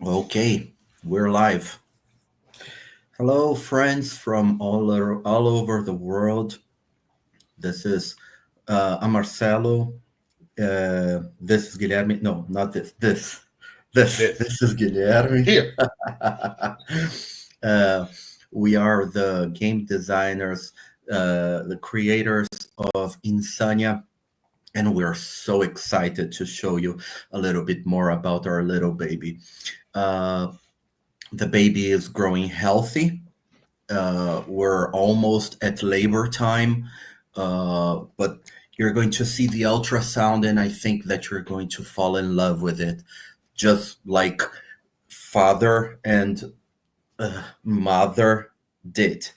Okay, we're live. Hello, friends from all over the world. This is I'm Marcelo. This is Guilherme. No, not this. This This is Guilherme. here. uh, we are the game designers, the creators of Insania, and we're so excited to show you a little bit more about our little baby. Uh, the baby is growing healthy. We're almost at labor time, but you're going to see the ultrasound, and I think that you're going to fall in love with it, just like father and mother did.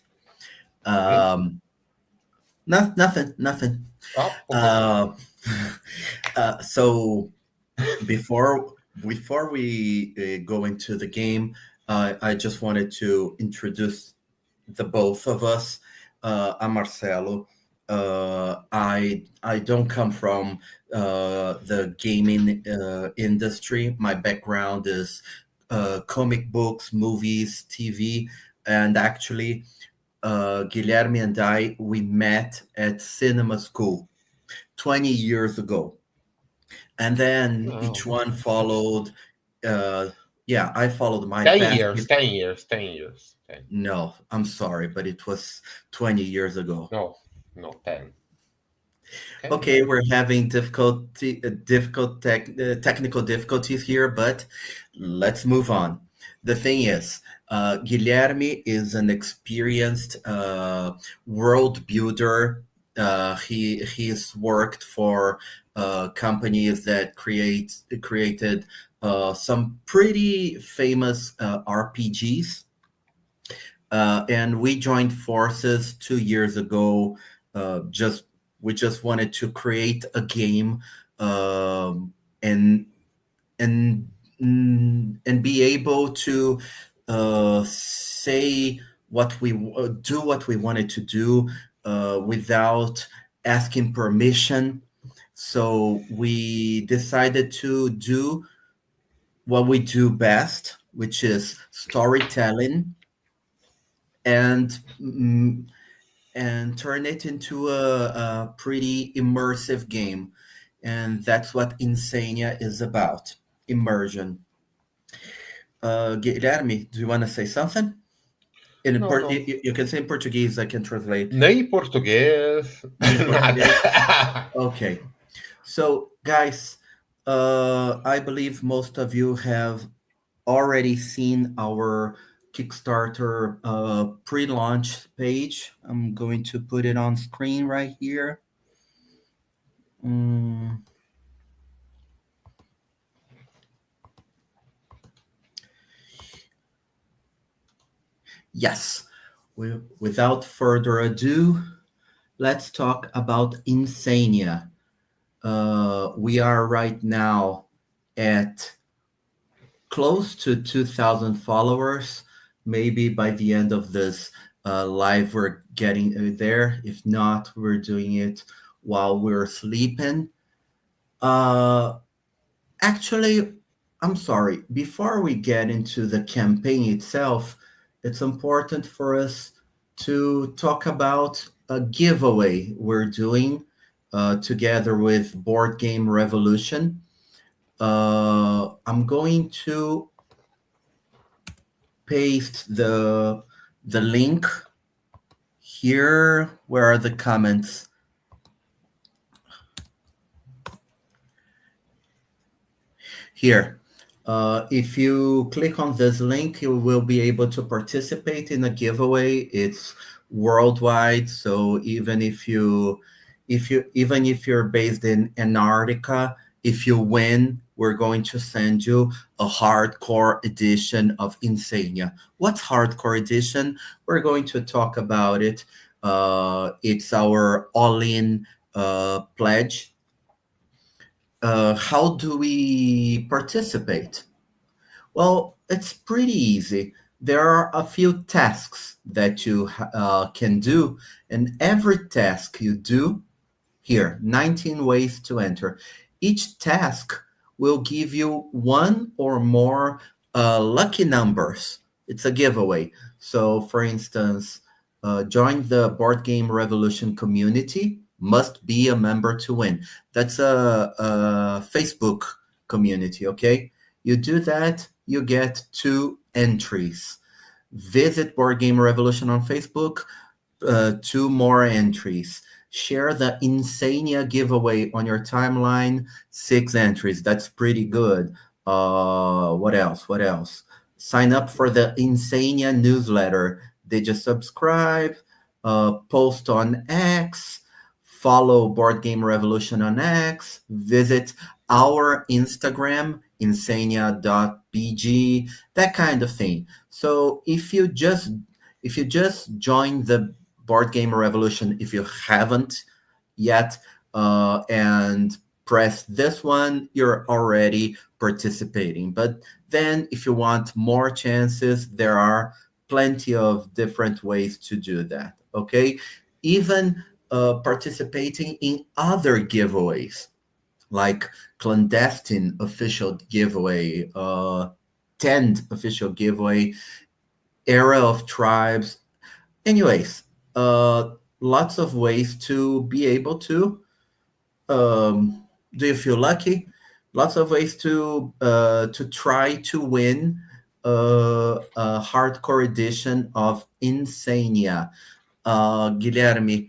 Mhm. Nothing. Oh, okay. Uh, so before before we go into the game, I just wanted to introduce the both of us. I'm Marcelo. I don't come from the gaming industry. My background is comic books, movies, TV, and actually, Guilherme and I we met at cinema school 20 years ago, and then each Oh, one followed. Uh, yeah, I followed my 10 path. years, 10 years, 10 years. 10. No, I'm sorry, but it was 20 years ago. No, no, 10. 10 Okay, years. we're having technical difficulties here, but let's move on. The thing is, Guilherme is an experienced world builder. He's worked for companies that created some pretty famous RPGs, and we joined forces 2 years ago. Just we just wanted to create a game, and and and be able to say what we do, what we wanted to do, without asking permission. So we decided to do what we do best, which is storytelling, and and turn it into a pretty immersive game. And that's what Insania is about, immersion. Guilherme, do you want to say something? No, no. You can say in Portuguese, I can translate. Nem português, Nem português? nada. Okay. So, guys, I believe most of you have already seen our Kickstarter pre-launch page. I'm going to put it on screen right here. Mm, yes. Without further ado, let's talk about Insania. We are right now at close to 2,000 followers. Maybe by the end of this live, we're getting there. If not, we're doing it while we're sleeping. Uh, Actually, I'm sorry. Before we get into the campaign itself, it's important for us to talk about a giveaway we're doing together with Board Game Revolution. I'm going to paste the link here. Where are the comments? Here. If you click on this link, you will be able to participate in a giveaway. It's worldwide, so even if you're based in Antarctica, if you win, we're going to send you a hardcore edition of Insania. What's hardcore edition? We're going to talk about it. It's our all-in pledge. How do we participate? Well, it's pretty easy. There are a few tasks that you can do, and every task you do here, 19 ways to enter. Each task will give you one or more lucky numbers. It's a giveaway. So, for instance, join the Board Game Revolution community. Must be a member to win. That's a Facebook community. Okay, you do that, you get two entries. Visit Board Game Revolution on Facebook, two more entries. Share the Insania giveaway on your timeline, six entries. That's pretty good. What else? What else? Sign up for the Insania newsletter. They just subscribe, post on X, follow Board Game Revolution on X, visit our Instagram, insania.bg, that kind of thing. So if you just join the Board Game Revolution, if you haven't yet, and press this one, you're already participating. But then, if you want more chances, there are plenty of different ways to do that. Okay, even participating in other giveaways like clandestine official giveaway, tend official giveaway, era of tribes. Anyways, lots of ways to be able to. Do you feel lucky? Lots of ways to try to win a hardcore edition of Insania. Guilherme,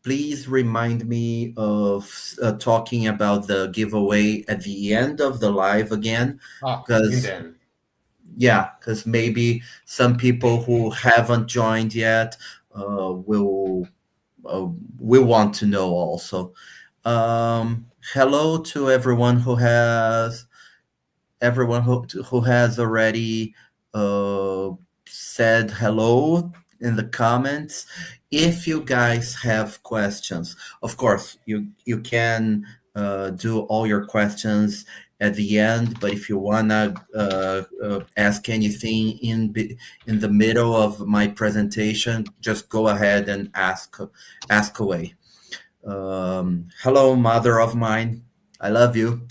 please remind me of talking about the giveaway at the end of the live again, In because then. yeah, because maybe some people who haven't joined yet will will want to know also. Hello to everyone who has already uh, said hello in the comments. If you guys have questions, of course you can do all your questions at the end. But if you wanna ask anything in the middle of my presentation, just go ahead and ask away. Hello, mother of mine. I love you.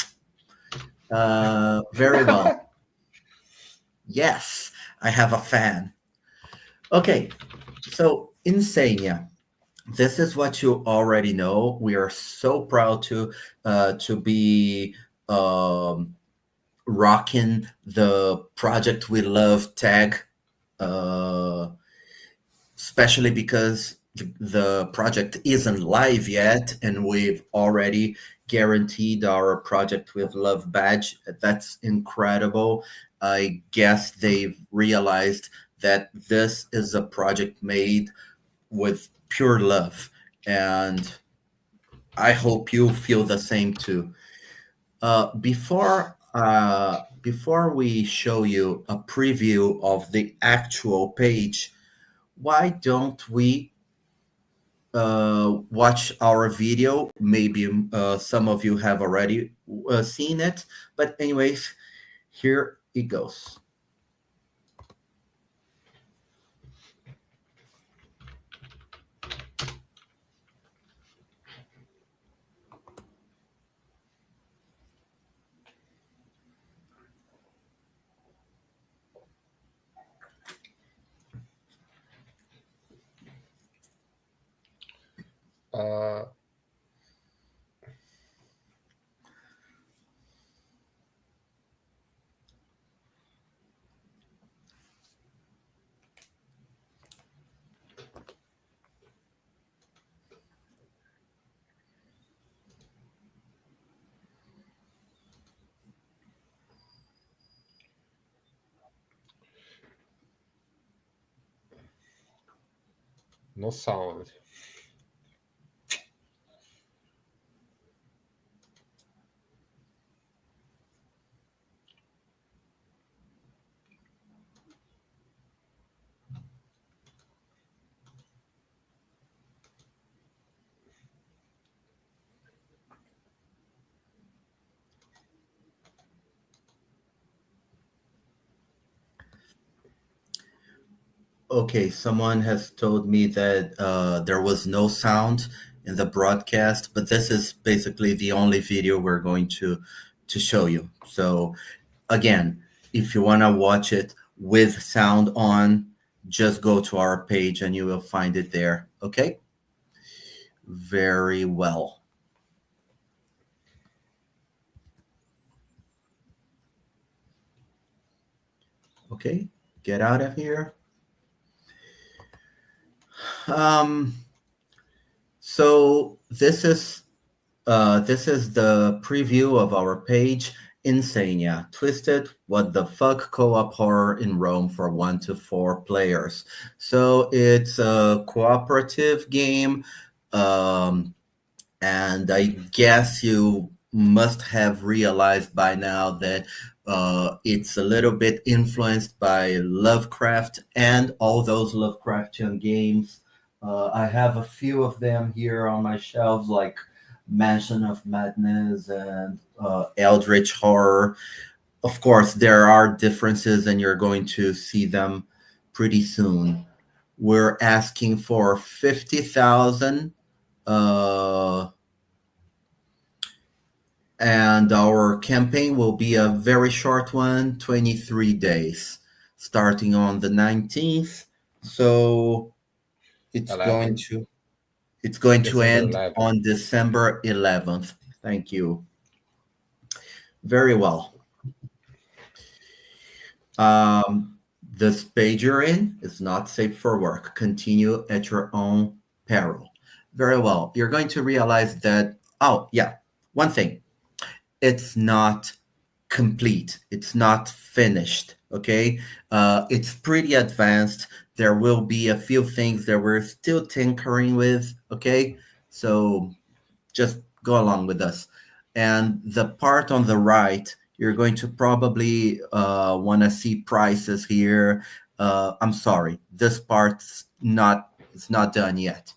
Very well. Yes, I have a fan. Okay, so Insania. This is what you already know. We are so proud to be rocking the project we love tag, uh, especially because the project isn't live yet, and we've already guaranteed our project with love badge. That's incredible. I guess they've realized that this is a project made with pure love, and I hope you feel the same too. Before we show you a preview of the actual page, why don't we watch our video? Maybe some of you have already seen it, but anyways, here it goes. Uh, no sound. Okay, someone has told me that there was no sound in the broadcast, but this is basically the only video we're going to show you. So again, If you want to watch it with sound on, just go to our page and you will find it there. Okay? Very well. Okay, get out of here. Um, so this is the preview of our page. Insania, Twisted, What the Fuck Co-op Horror in Rome for 1 to 4 players. So it's a cooperative game, um, and I guess you must have realized by now that it's a little bit influenced by Lovecraft and all those Lovecraftian games. I have a few of them here on my shelves, like Mansion of Madness and Eldritch Horror. Of course, there are differences, and you're going to see them pretty soon. We're asking for 50,000, uh, and our campaign will be a very short one, 23 days, starting on the 19th. So it's going 11. to it's going to December end 11. on December 11th. Thank you. Very well. Um, this page you're in is not safe for work. Continue at your own peril. Very well. You're going to realize that, oh, yeah, one thing, it's not complete, it's not finished. Okay. It's pretty advanced. There will be a few things that we're still tinkering with. Okay. So just go along with us. And the part on the right, you're going to probably want to see prices here. I'm sorry, this part's not it's not done yet.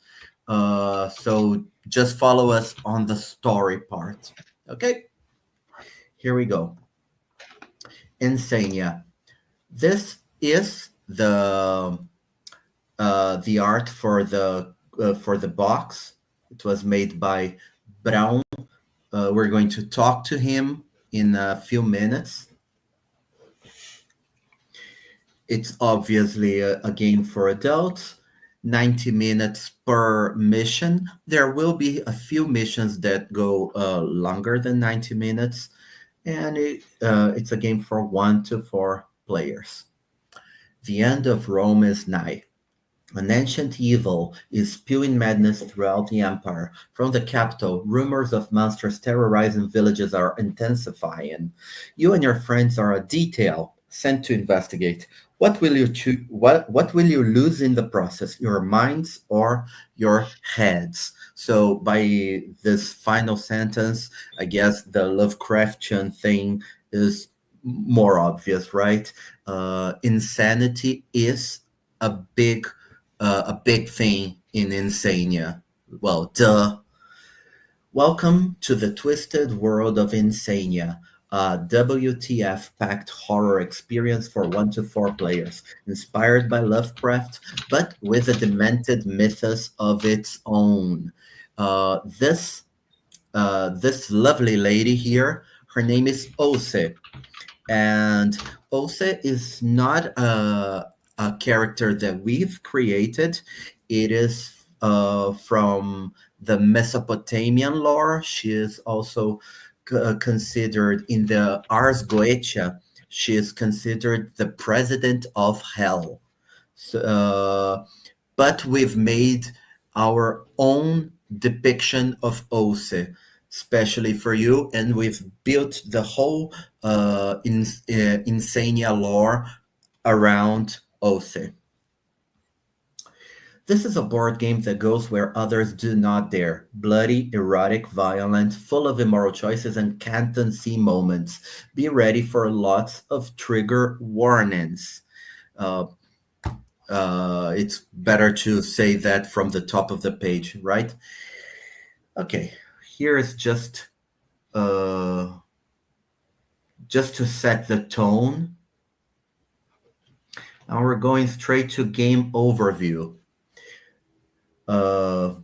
So just follow us on the story part. Okay, here we go. Insania. This is the art for the box. It was made by Brown. We're going to talk to him in a few minutes. It's obviously a game for adults, 90 minutes per mission. There will be a few missions that go longer than 90 minutes, and it's a game for 1 to 4 players. The end of Rome is nigh. An ancient evil is spewing madness throughout the empire. From the capital, rumors of monsters terrorizing villages are intensifying. You and your friends are a detail sent to investigate. What will you what will you lose in the process? Your minds or your heads? So by this final sentence, I guess the Lovecraftian thing is more obvious, right? Insanity is a big a big thing in Insania. Well, duh. Welcome to the twisted world of Insania, a WTF packed horror experience for 1 to 4 players, inspired by Lovecraft, but with a demented mythos of its own. This this lovely lady here, her name is Ose, and Ose is not a character that we've created. It is from the Mesopotamian lore. She is also considered in the Ars Goetia. She is considered the president of hell. So, but we've made our own depiction of Ose, especially for you, and we've built the whole Insania lore around Ose. This is a board game that goes where others do not dare. Bloody, erotic, violent, full of immoral choices and can't unsee moments. Be ready for lots of trigger warnings. Uh, it's better to say that from the top of the page, right? Okay, here is uh, just to set the tone. Now we're going straight to game overview. Uh,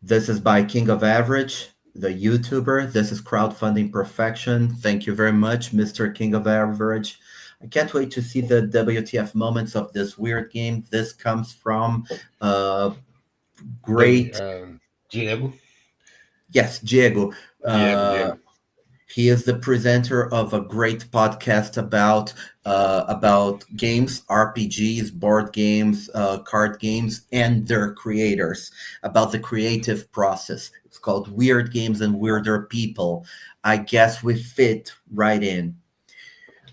this is by King of Average. the YouTuber. This is Crowdfunding Perfection. Thank you very much, Mr. King of Average. I can't wait to see the WTF moments of this weird game. This comes from uh, David, great, Diego. yes, Diego. Diego, Uh, Diego. he is the presenter of a great podcast about games, RPGs, board games, card games, and their creators, about the creative process. It's called Weird Games and Weirder People. I guess we fit right in.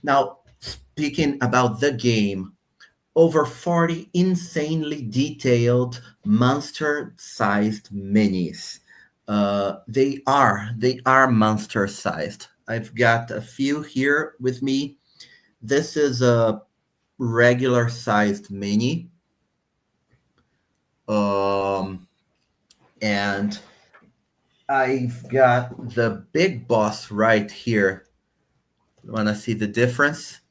Now, speaking about the game, over 40 insanely detailed monster-sized minis. They are monster-sized. I've got a few here with me. This is a regular-sized mini, um, and I've got the big boss right here. Want to see the difference?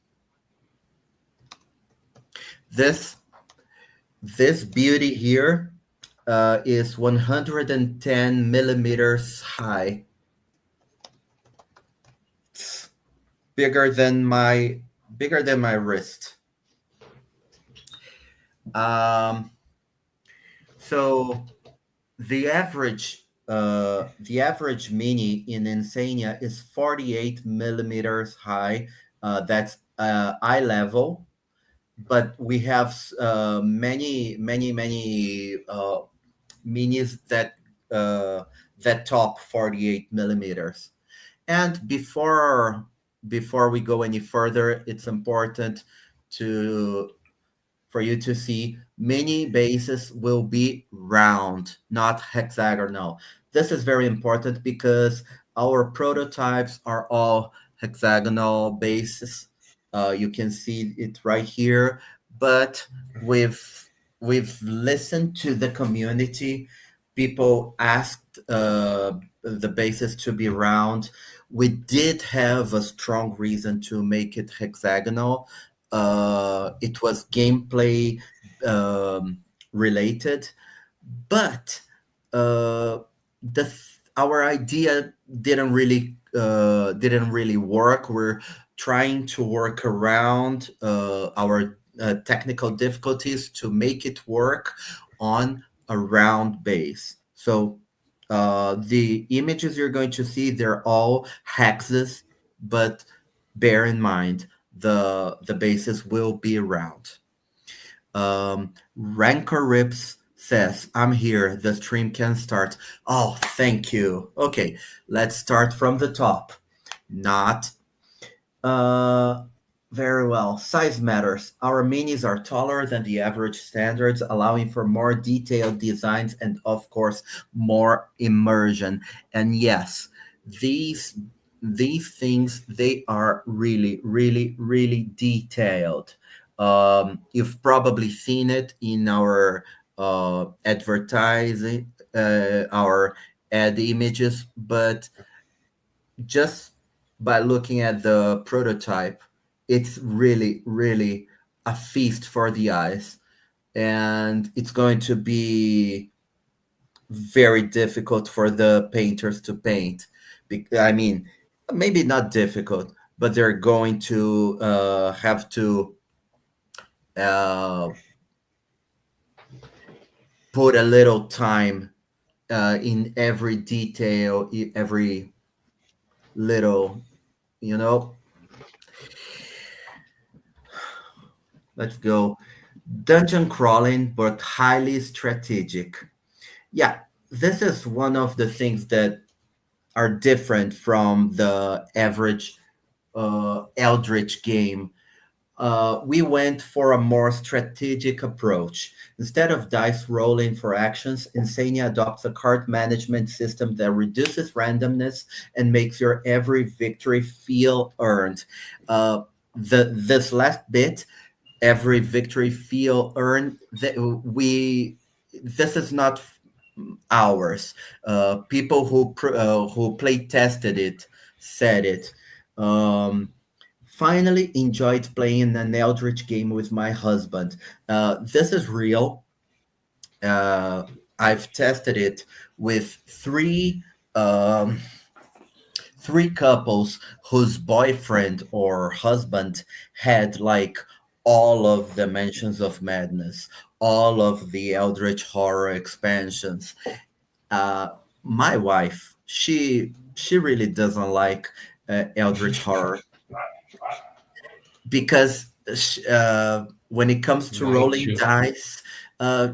This this beauty here is 110 millimeters high. It's bigger than my wrist. Um, so the average mini in Insania is 48 millimeters high. That's eye level, but we have many minis uh, that top 48 millimeters. And before we go any further, it's important to for you to see many bases will be round, not hexagonal. This is very important because our prototypes are all hexagonal bases. You can see it right here, but we've listened to the community. People asked the bases to be round. We did have a strong reason to make it hexagonal. It was gameplay um, related, but uh, our idea didn't really work. We're trying to work around our technical difficulties to make it work on a round base. So the images you're going to see, they're all hexes, but bear in mind the bases will be round. Rancor Rips says, I'm here. The stream can start. Oh, thank you. Okay, let's start from the top. Not uh, very well. Size matters. Our minis are taller than the average standards, allowing for more detailed designs and, of course, more immersion. And yes, these these things, they are really, really, really detailed. You've probably seen it in our advertising, our ad images, but just by looking at the prototype, it's really, really a feast for the eyes. And it's going to be very difficult for the painters to paint. I mean, maybe not difficult, but they're going to have to uh, put a little time in every detail, every little, you know. Let's go. Dungeon crawling, but highly strategic. Yeah, this is one of the things that are different from the average Eldritch game. We went for a more strategic approach. Instead of dice rolling for actions, Insania adopts a card management system that reduces randomness and makes your every victory feel earned. This last bit, every victory feel earned, that we this is not ours. People who play tested it said it. Um, Finally enjoyed playing an Eldritch game with my husband. This is real. Uh, I've tested it with three. um, three couples whose boyfriend or husband had like all of the Mansions of Madness, all of the Eldritch Horror expansions. Uh, my wife, she really doesn't like Eldritch Horror because when it comes to Mine rolling too. dice,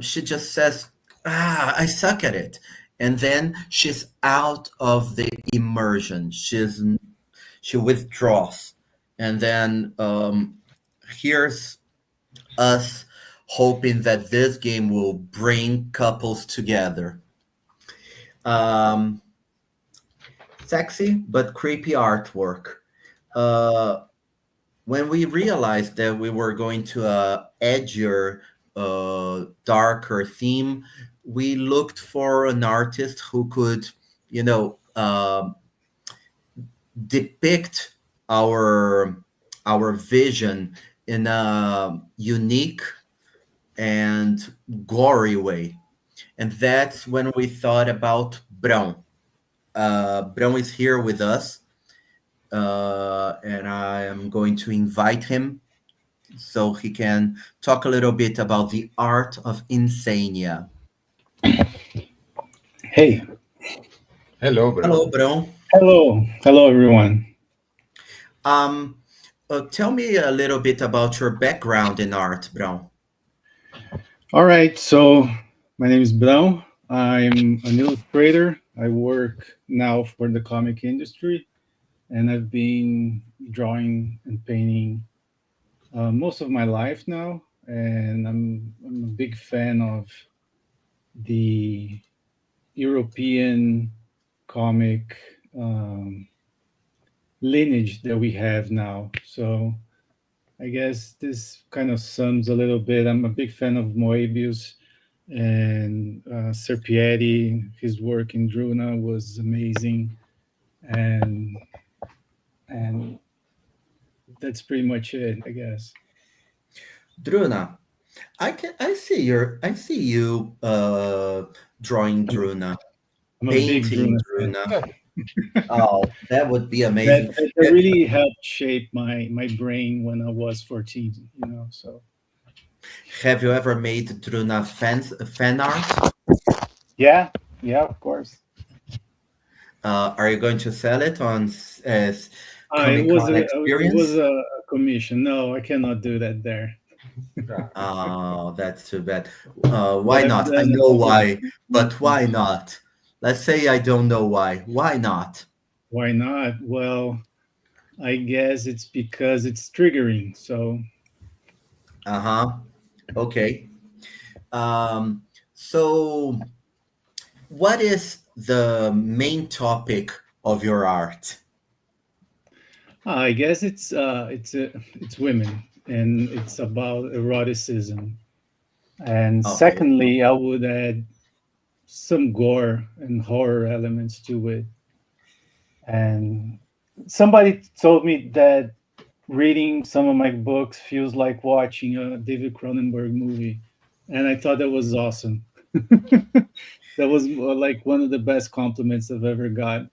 she just says, "Ah, I suck at it," and then she's out of the immersion. She withdraws, and then here's us hoping that this game will bring couples together. Um, Sexy but creepy artwork. Uh, when we realized that we were going to a edgier, darker theme, we looked for an artist who could, depict our our vision in a unique and gory way. And that's when we thought about Brão. Brão is here with us, and I am going to invite him so he can talk a little bit about the art of Insania. Hey, Hello, Hello, bro. Brão. hello everyone. Um, Tell me a little bit about your background in art, Brão. All right, so my name is Blau. I'm an illustrator. I work now for the comic industry, and I've been drawing and painting most of my life now. And I'm a big fan of the European comic lineage that we have now. So I guess this kind of sums a little bit. I'm a big fan of Moebius and Serpietti. His work in Druna was amazing, and and that's pretty much it, I guess. Druna, I see you drawing Druna, I'm a big painting Druna fan. Druna. Yeah. Oh, that would be That, amazing. that really helped shape my brain when I was 14. So Have you ever made Druna fan art? yeah, yeah, of course. Are you going to sell it on as It Comic was Con it was experience? a commission. No, I cannot do that there. Yeah. Oh, that's too bad. But Why I've not? I done a know couple of why, but why not? Let's say I don't know why. Why not? Why not? Well, I guess it's because it's triggering. So, Uh-huh. Okay. Um, so what is the main topic of your art? I guess it's women, and it's about eroticism. And Okay. secondly, I would add some gore and horror elements to it. And somebody told me that reading some of my books feels like watching a David Cronenberg movie, and I thought that was awesome. That was like one of the best compliments I've ever got.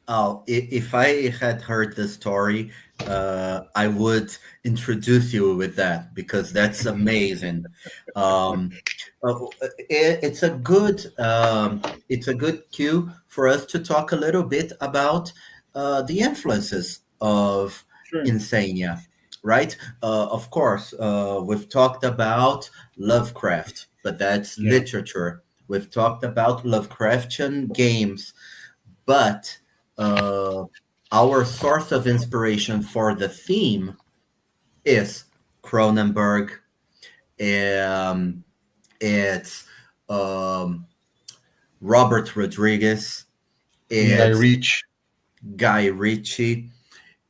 Oh, if I had heard the story, I would introduce you with that because that's amazing. Um, it's a it's a good cue for us to talk a little bit about the influences of Sure. Insania, right? Of course, we've talked about Lovecraft, but that's Yeah. literature. We've talked about Lovecraftian games, but uh, our source of inspiration for the theme is Cronenberg. Um, it's um, Robert Rodriguez. Yeah. Guy It's Reach. Guy Ritchie.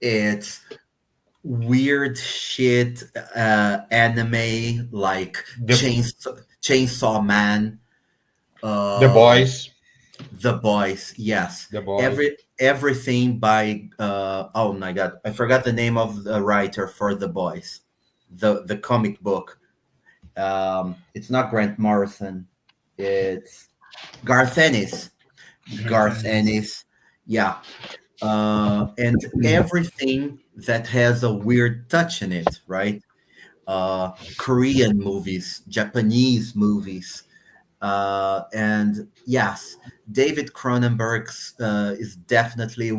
It's weird shit anime like The Chainsaw Man. the Uh, boys. The Boys, yes. The boys. Everything by oh my god, I forgot the name of the writer for The Boys, the comic book. It's not Grant Morrison. It's Garth Ennis. Garth Garth Ennis. Ennis. Yeah. And everything that has a weird touch in it, right? Korean movies, Japanese movies. And yes, David Cronenberg's is definitely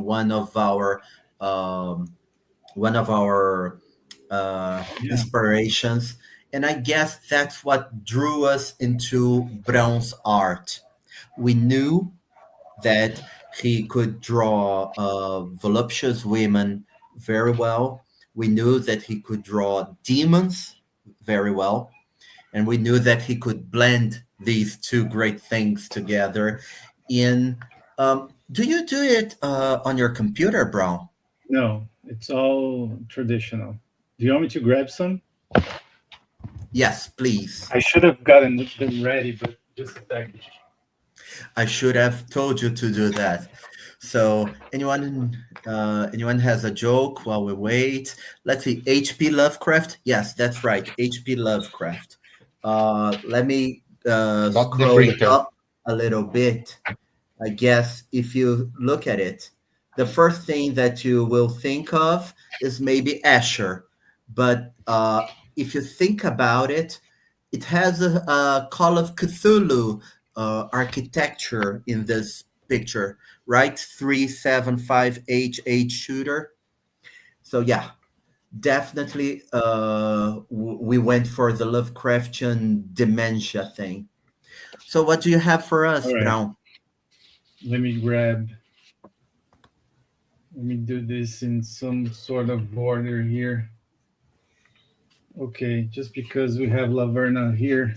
um, one of our Yeah. inspirations. And I guess that's what drew us into Brown's art. We knew that he could draw voluptuous women very well. We knew that he could draw demons very well. And we knew that he could blend these two great things together. In Do you do it on your computer, Brown? No, it's all traditional. Do you want me to grab some? Yes, please. I should have gotten them ready, but just a second. I should have told you to do that. So, anyone has a joke while we wait? Let's see. H.P. Lovecraft. Yes, that's right. H.P. Lovecraft. Let me Not the scroll printer. up a little bit. I guess if you look at it, the first thing that you will think of is maybe Asher. But if you think about it, it has a Call of Cthulhu architecture in this picture, right? 375HH shooter. So yeah, definitely we went for the Lovecraftian dementia thing. So what do you have for All us, right, Brown? let me grab. Let me do this in some sort of order here. Okay, just because we have Laverna here.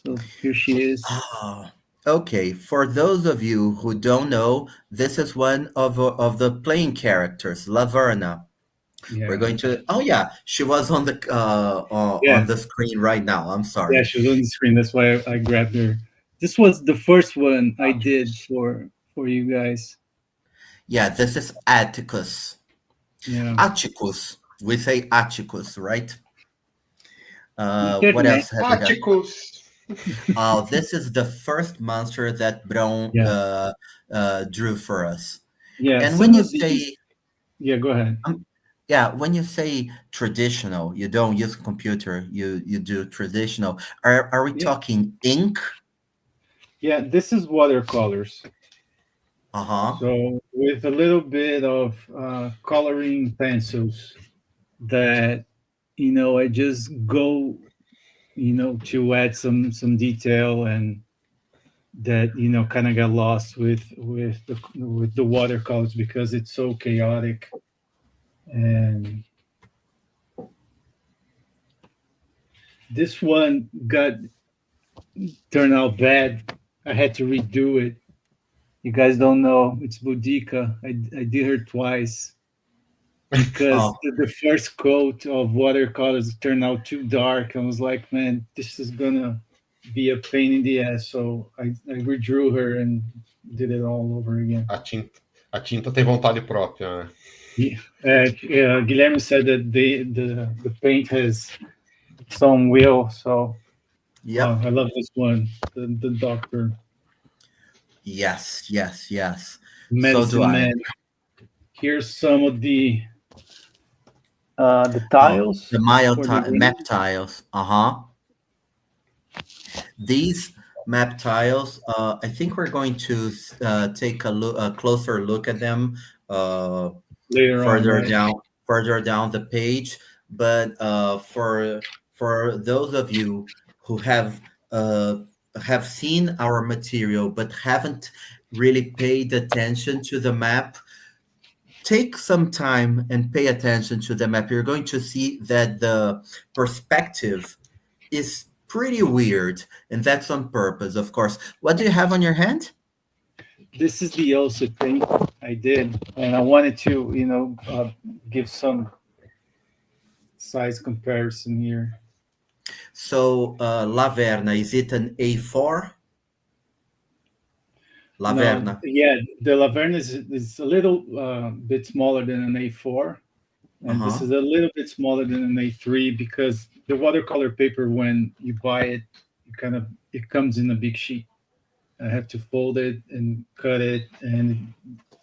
So here she is. Ah, okay. For those of you who don't know, this is one of the playing characters, Laverna. We're Yeah. going to. Oh yeah, she was Yeah. on the screen right now. I'm Yeah, sorry. she was on the screen. That's why I grabbed her. This was the first one I did for you guys. Yeah, this is Atticus. Yeah. Atticus. We say Atticus, right? What else have we got? Atticus. This is the first monster that Brown Yeah. drew for us. Yeah. And when Some you of the say yeah, go ahead. yeah, when you say traditional, you don't use computer, you do traditional. Are we Yeah. talking ink? Yeah, this is watercolors. Uh-huh. So with a little bit of coloring pencils that I just go to add some detail, and that kind of got lost with the watercolors because it's so chaotic, and this one got turned out bad. I had to redo it. You guys don't know, it's Boudica. I did her twice because Oh, the first coat of watercolors turned out too dark. I was like, man, this is gonna be a pain in the ass. So I redrew her and did it all over again. A tinta tem vontade própria, né? Guilherme said that the paint has some will. So yep. I love this one, the doctor, Yes, yes, yes. So do medicine I. man. Here's some of the Oh, tiles the for the map ring. tiles. Uh-huh. These map tiles, I think we're going to take a closer look at them uh, Later on, further right? down further down the page. But for those of you who uh, have seen our material but haven't really paid attention to the map, take some time and pay attention to the map. You're going to see that the perspective is pretty weird, and that's on purpose, of course. What do you have on your hand? This is the also thing I did, and I wanted to, give some size comparison here. So, Laverna, is it an A4? No, Laverna. yeah, the Laverne is a little bit smaller than an A4, and this Uh-huh. is a little bit smaller than an A3 because the watercolor paper, when you buy it, it comes in a big sheet, I have to fold it and cut it, and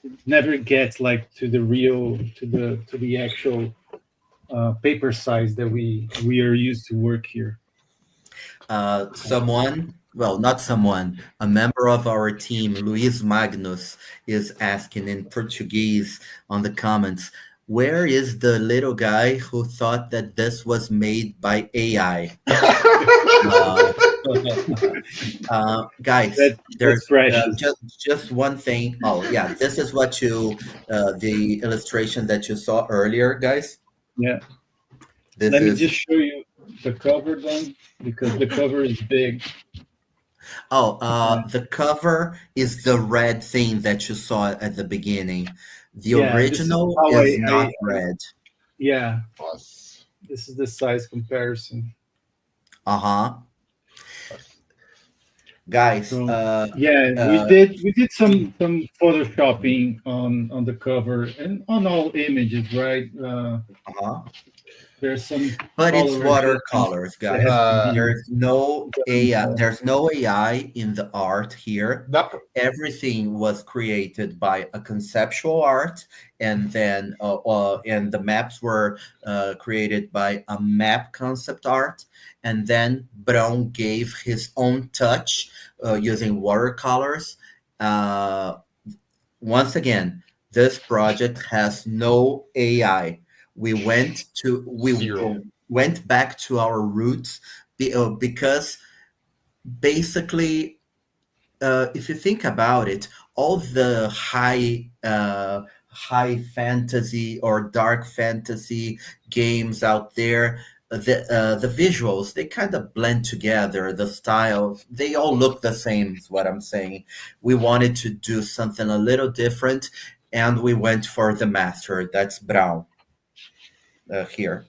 it never gets like to the real to the actual paper size that we are used to work here. Someone, well, not someone, a member of our team, Luis Magnus, is asking in Portuguese on the comments, where is the little guy who thought that this was made by AI? Uh, guys, That's there's precious. just one thing. Oh, yeah, this is what you, the illustration that you saw earlier, guys. Yeah. This Let me is just show you the cover then, because the cover is big. Oh, Uh, the cover is the red thing that you saw at the beginning. The yeah, this is original how is not red. yeah, Nossa. this is the size comparison. Uh-huh. Guys, So yeah, uh, we did some photoshopping on the cover and on all images, right? uh-huh. There's some But it's color adjustments watercolors, that have guys. to Uh, be There's no done. AI, there's no AI in the art here. dá pra... Everything was created by a conceptual art, and then and the maps were created by a map concept art, and then Brown gave his own touch using watercolors. Uh, Once again, this project has no AI. We Zero. went back to our roots because basically, if you think about it, all the high fantasy or dark fantasy games out there, the visuals, they kind of blend together. The styles, they all look the same. Is what I'm saying. We wanted to do something a little different, and we went for the master. That's Brown. Here.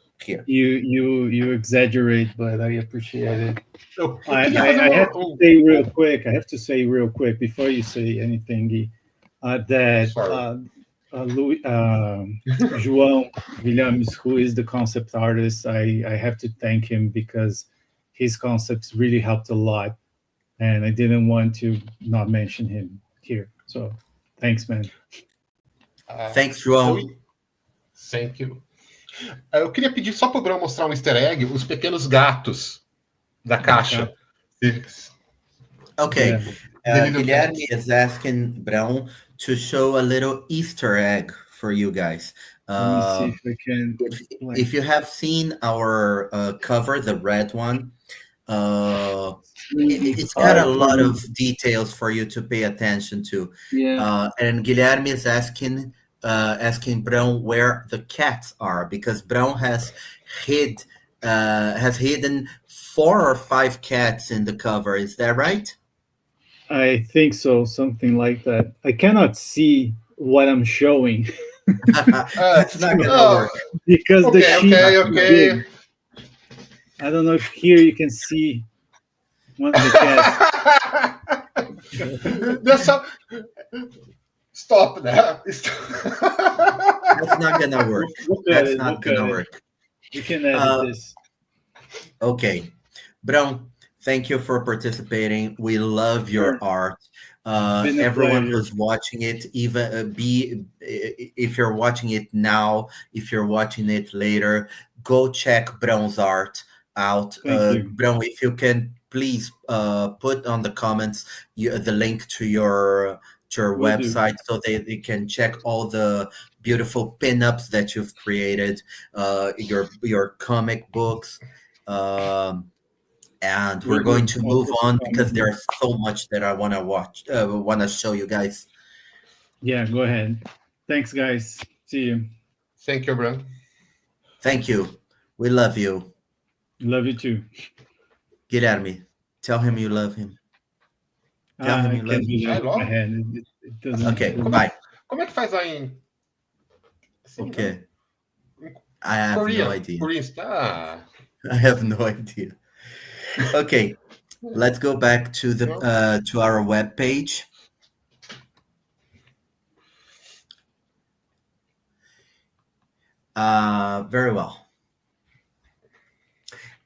You exaggerate, but I appreciate it. Eu queria fazer I have to say real um... quick. I have to say real quick before you say anything, Gui, that Sorry. Louis, João Williams, who is the concept artist, I have to thank him because his concepts really helped a lot, and I didn't want to not mention him here. So thanks, man. Thanks, Eu... João. Thank you. Eu queria pedir só para o Bruno mostrar um easter egg, os pequenos gatos da caixa. Okay, Yeah, The little Guilherme cats. is asking Brown to show a little Easter egg for you guys. let me see Uh, if I can if, like. if you have seen our cover, the red one, uh, it's got a lot of details for you to pay attention to. Yeah, And Guilherme is asking Brown where the cats are because Brown has hidden 4 or 5 cats in the cover. Is that right? I think so, something like that. I cannot see what I'm showing That's not gonna Oh, work. because the sheet is too okay. big. I don't know if here you can see one of the cats. That's how... Stop that. That's not gonna work. Look at That's it. not Look at gonna it. work. You can edit Uh, this. okay, Brown, thank you for participating. We love your Sure. art. Been a Everyone pleasure. who's watching it, even if you're watching it now, if you're watching it later, go check Brown's art out. Thank you. Brown, if you can please put on the comments the link to your Will do. website so they can check all the beautiful pinups that you've created, your comic books. Um, and we're Will going do. to I'll move put some on because comments. there's so much that I want to want to show you guys. Yeah, go ahead. Thanks, guys. See you. Thank you, Bruno. Thank you. We love you. Love you too. Guilherme, tell him you love him. Tell him I you love can't him. do that É with my logo? hand. It doesn't. Okay, bye. Como é que faz lá em... Assim, né? Okay. I have no Korean. idea. Korean. Ah. I have no idea. Okay, let's go back to the to our web page. Very well.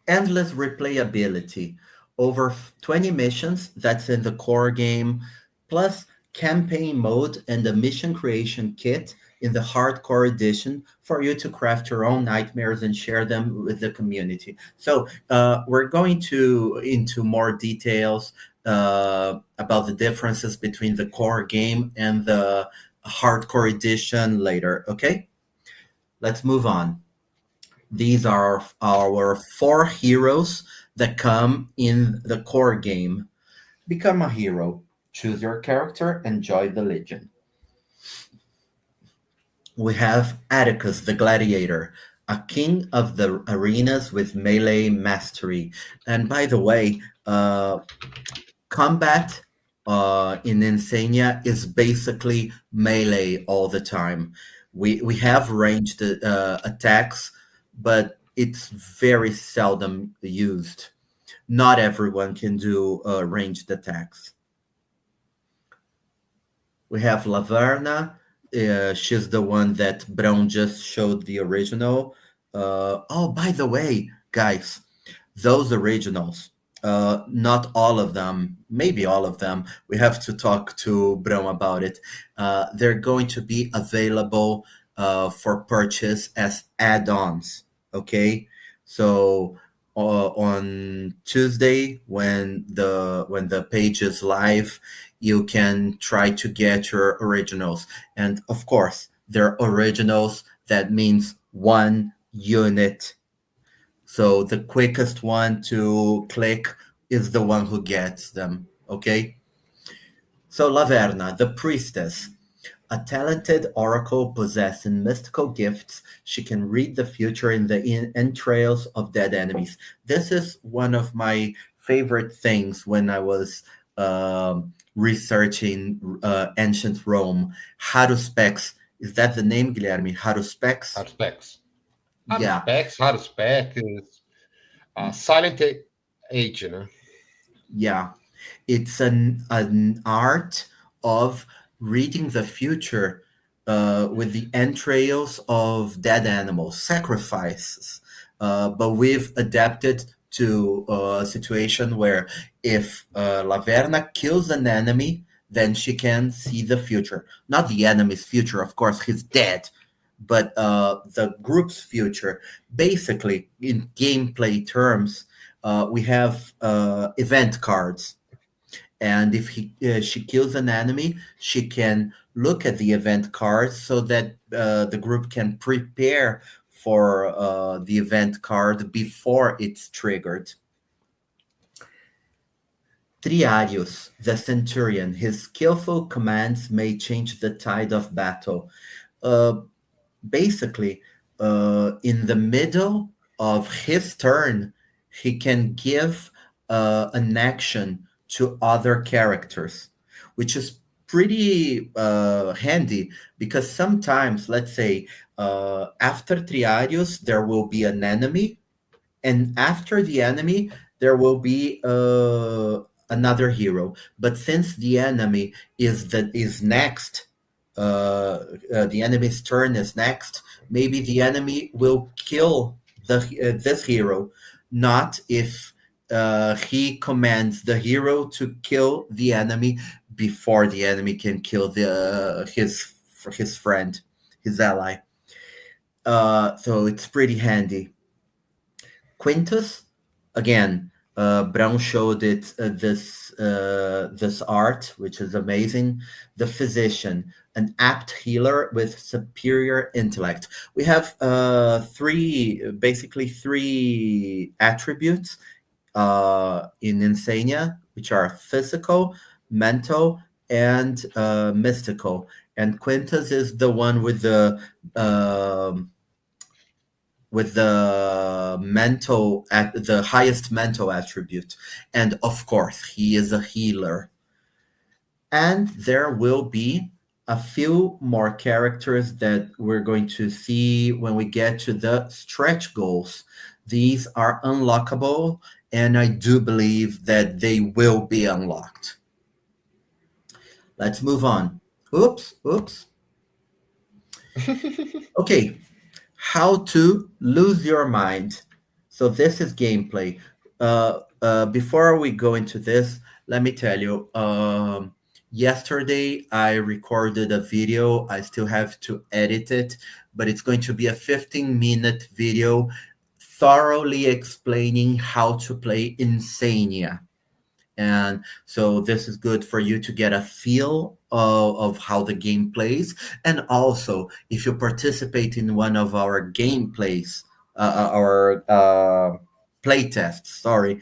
Endless replayability. over 20 missions that's in the core game, plus campaign mode and the mission creation kit in the hardcore edition for you to craft your own nightmares and share them with the community. So we're going to into more details about the differences between the core game and the hardcore edition later. Okay, let's move on. These are our four heroes that come in the core game. Become a hero, choose your character, enjoy the legend. We have Atticus the Gladiator, a king of the arenas with melee mastery. And by the way, combat in Insania is basically melee all the time. We have ranged attacks, but it's very seldom used. Not everyone can do ranged attacks. We have Laverna. She's the one that Brown just showed the original. Oh, by the way, guys, those originals, not all of them, maybe all of them, we have to talk to Brown about it. They're going to be available for purchase as add-ons. Okay, so on Tuesday when the page is live, you can try to get your originals, and of course, they're originals. That means one unit, so the quickest one to click is the one who gets them. Okay. So Laverna, the priestess, a talented oracle possessing mystical gifts, she can read the future in the entrails of dead enemies. This is one of my favorite things when I was researching ancient Rome. Haruspex. Is that the name, Guilherme? Haruspex? Haruspex. Yeah. Haruspex is silent age, né? Yeah, it's an art of reading the future with the entrails of dead animals, sacrifices. But we've adapted to a situation where if Laverna kills an enemy, then she can see the future. Not the enemy's future, of course, he's dead, but the group's future. Basically, in gameplay terms, we have event cards, and if she kills an enemy, she can look at the event cards so that the group can prepare for the event card before it's triggered. Triarius, the centurion, his skillful commands may change the tide of battle. Uh, Basically, in the middle of his turn, he can give an action to other characters, which is pretty handy because sometimes, let's say, after Triarius, there will be an enemy, and after the enemy, there will be another hero. But since the enemy is next, the enemy's turn is next, maybe the enemy will kill this hero, not if he commands the hero to kill the enemy before the enemy can kill his friend, his ally. So it's pretty handy. Quintus, again, Brown showed it this art, which is amazing. The physician, an apt healer with superior intellect. We have basically three attributes in Insania, which are physical, mental, and mystical. And Quintus is the one um with the mental at the highest mental attribute, and of course he is a healer. And there will be a few more characters that we're going to see when we get to the stretch goals. These are unlockable, and I do believe that they will be unlocked. Let's move on. Oops. Okay, how to lose your mind. So this is gameplay. before we go into this, let me tell you. Yesterday, I recorded a video. I still have to edit it, but it's going to be a 15-minute video thoroughly explaining how to play Insania. And so this is good for you to get a feel of how the game plays. And also, if you participate in one of our gameplays, our play tests, sorry,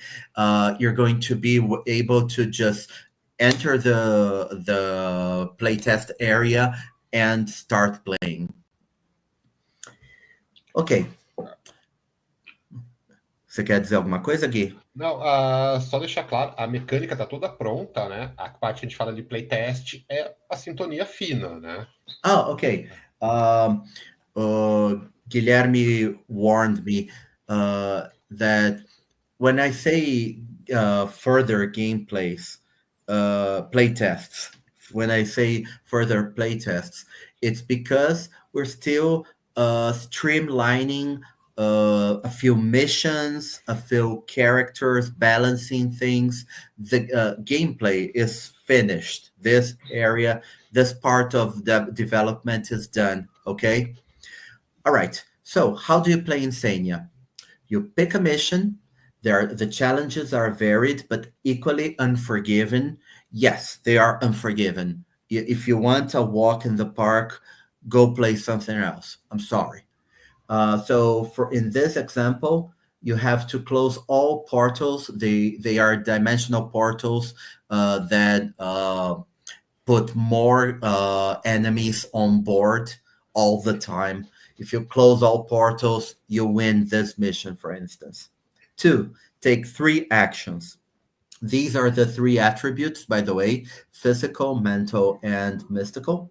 you're going to be able to just enter the playtest area and start playing. Ok. Você quer dizer alguma coisa, Gui? Não, só deixar claro, a mecânica está toda pronta, né? A parte que a gente fala de playtest é a sintonia fina, né? Oh, okay. Guilherme warned me that when I say further gameplays, play tests, when I say further play tests, it's because we're still streamlining a few missions, a few characters, balancing things. The gameplay is finished. This area, this part of the development is done. Okay. All right. So, how do you play Insania? You pick a mission. The challenges are varied but equally unforgiving. Yes, they are unforgiving. If you want a walk in the park, go play something else. I'm sorry. So for in this example, you have to close all portals. They are dimensional portals that put more enemies on board all the time. If you close all portals, you win this mission, for instance. Two, take three actions. These are the three attributes, by the way: physical, mental, and mystical.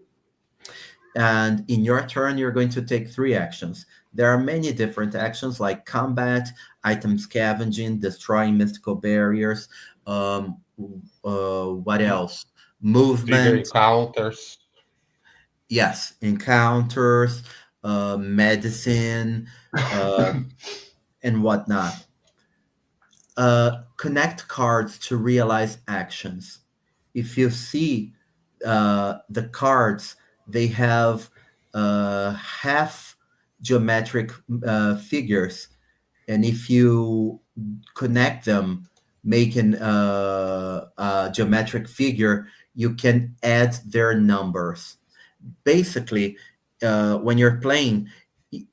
And in your turn, you're going to take three actions. There are many different actions like combat, item scavenging, destroying mystical barriers. What else? Trigger Movement. encounters. Yes, encounters, medicine, uh, and whatnot. Connect cards to realize actions. If you see the cards, they have half geometric figures, and if you connect them, making a geometric figure, you can add their numbers. Basically, when you're playing,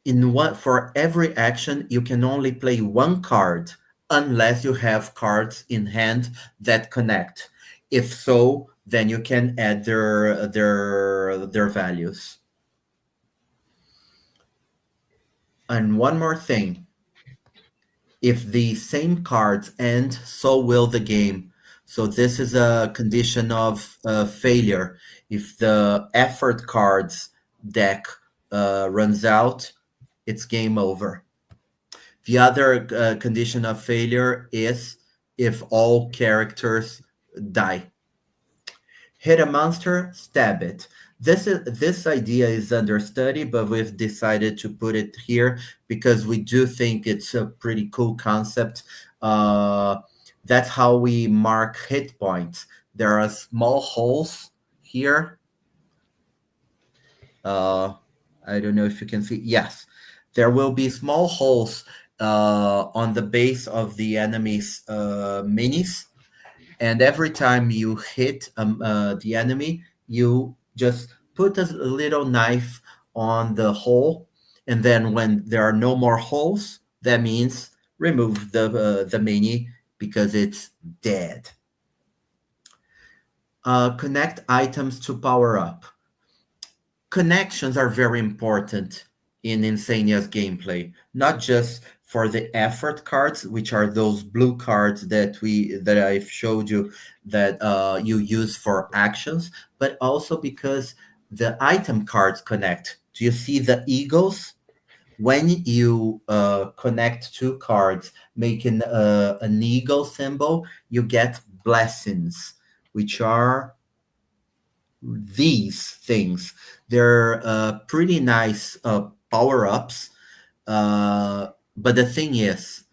in what for every action you can only play one card unless you have cards in hand that connect. If so, then you can add their values. And one more thing: if the same cards end, so will the game. So this is a condition of failure. If the effort cards deck runs out, it's game over. The other condition of failure is if all characters die. Hit a monster, stab it. This idea is under study, but we've decided to put it here because we do think it's a pretty cool concept. Uh, that's how we mark hit points. There are small holes here. I don't know if you can see. Yes, there will be small holes on the base of the enemy's minis, and every time you hit the enemy, you just put a little knife on the hole, and then when there are no more holes, that means remove the mini because it's dead. Connect items to power up. Connections are very important in Insania's gameplay, not just for the effort cards, which are those blue cards that I've showed you that you use for actions, but also because the item cards connect. Do you see the eagles? When you connect two cards, making an eagle symbol, you get blessings, which are these things. They're pretty nice power ups. But the thing is,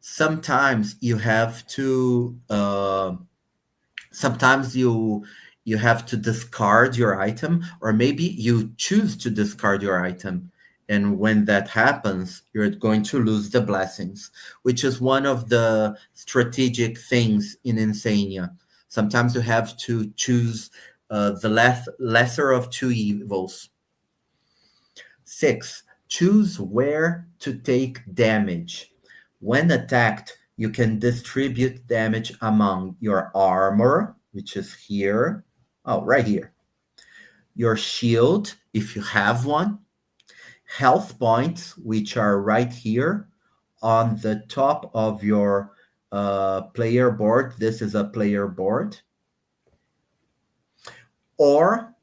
Sometimes you have to sometimes you have to discard your item, or maybe you choose to discard your item, and when that happens you're going to lose the blessings, which is one of the strategic things in Insania. Sometimes you have to choose the lesser of two evils. 6. Choose where to take damage. When attacked, you can distribute damage among your armor, which is here. Oh, right here. Your shield, if you have one. Health points, which are right here on the top of your player board. This is a player board. Or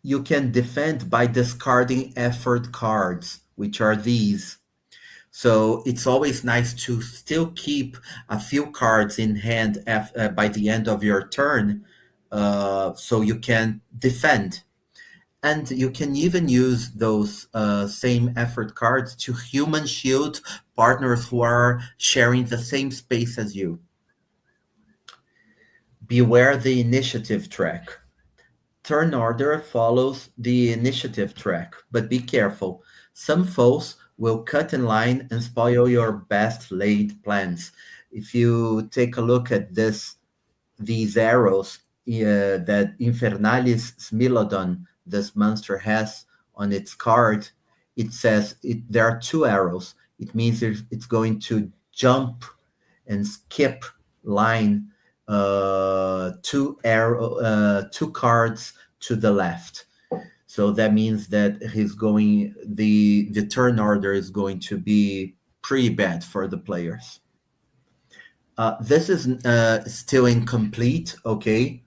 you can defend by discarding effort cards, which are these. So it's always nice to still keep a few cards in hand by the end of your turn, so you can defend. And you can even use those same effort cards to human shield partners who are sharing the same space as you. Beware the initiative track. Turn order follows the initiative track, but be careful. Some foes will cut in line and spoil your best laid plans. If you take a look at these arrows that Infernalis Smilodon, this monster, has on its card, it says there are two arrows. It means it's going to jump and skip line two cards to the left. So that means that the turn order is going to be pretty bad for the players. This is still incomplete. Okay,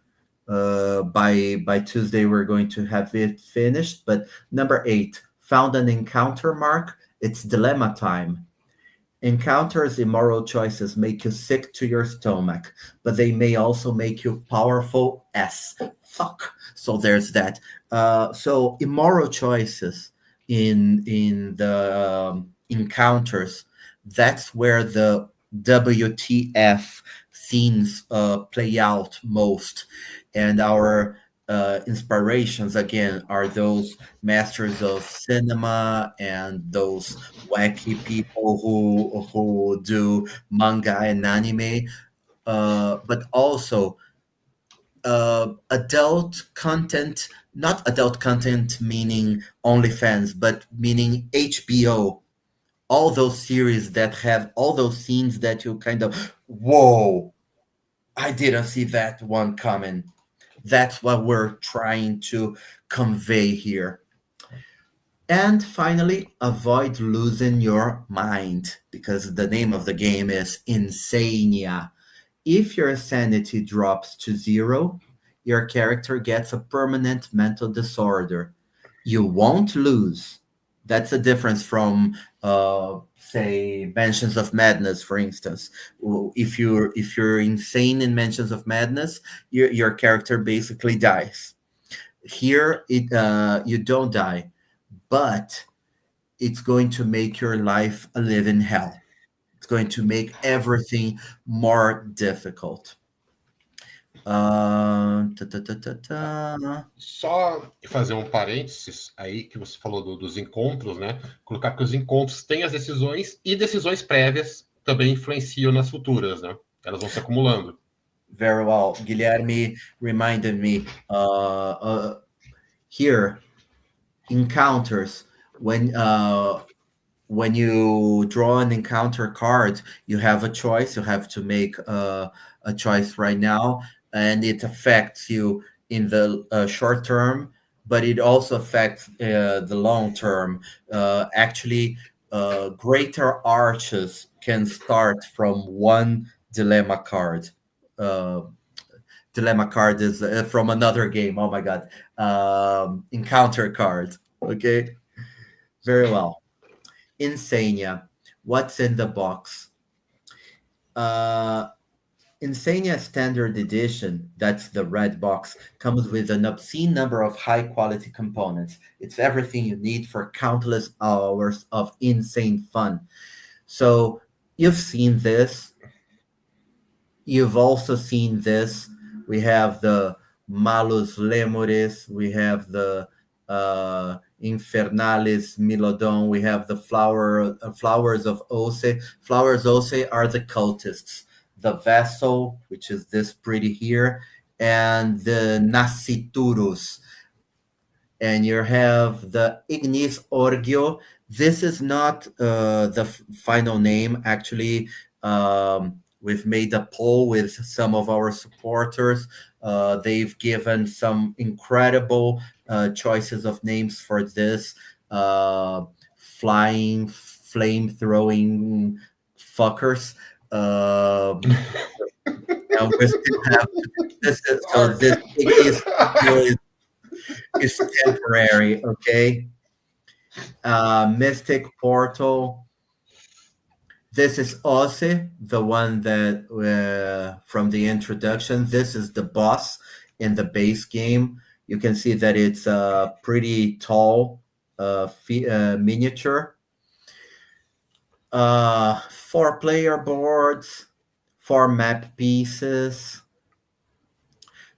by Tuesday we're going to have it finished. But number 8, found an encounter mark. It's dilemma time. Encounters immoral choices make you sick to your stomach, but they may also make you powerful as fuck. So there's that. So immoral choices in the encounters. That's where the WTF scenes play out most, and our inspirations again are those masters of cinema and those wacky people who do manga and anime, but also adult content. Not adult content meaning OnlyFans, but meaning HBO. All those series that have all those scenes that you kind of, whoa, I didn't see that one coming. That's what we're trying to convey here. And finally, avoid losing your mind, because the name of the game is Insania. If your sanity drops to 0, your character gets a permanent mental disorder. You won't lose. That's a difference from, say, Mansions of Madness, for instance. If you're insane in Mansions of Madness, your character basically dies. Here, you don't die, but it's going to make your life a living hell. It's going to make everything more difficult. Ta, ta, ta, ta, ta. Só fazer um parênteses aí que você falou dos encontros, né? Colocar que os encontros têm as decisões e decisões prévias também influenciam nas futuras, né? Elas vão se acumulando. Very well. Guilherme reminded me here, encounters, when you draw an encounter card, you have a choice. You have to make a choice right now, and it affects you in the short term, but it also affects the long term. Actually, greater arches can start from one dilemma card. Uh, Dilemma card is from another game. Oh my god. Encounter card. Okay, very well. Insania. What's in the box? Uh, Insania Standard Edition, that's the red box, comes with an obscene number of high quality components. It's everything you need for countless hours of insane fun. So You've seen this. You've also seen this. We have the Malus Lemures. We have the Infernalis Milodon. We have the Flowers of Ose. Flowers Ose are the cultists. The Vessel, which is this pretty here, and the Nasciturus. And you have the Ignis Orgio. This is not the final name. Actually, we've made a poll with some of our supporters. They've given some incredible choices of names for this flying, flame-throwing fuckers. And we still have this. So this Ignis Orgio is temporary, okay? Mystic Portal. This is Ose, the one that from the introduction. This is the boss in the base game. You can see that it's a pretty tall miniature. 4 player boards, 4 map pieces,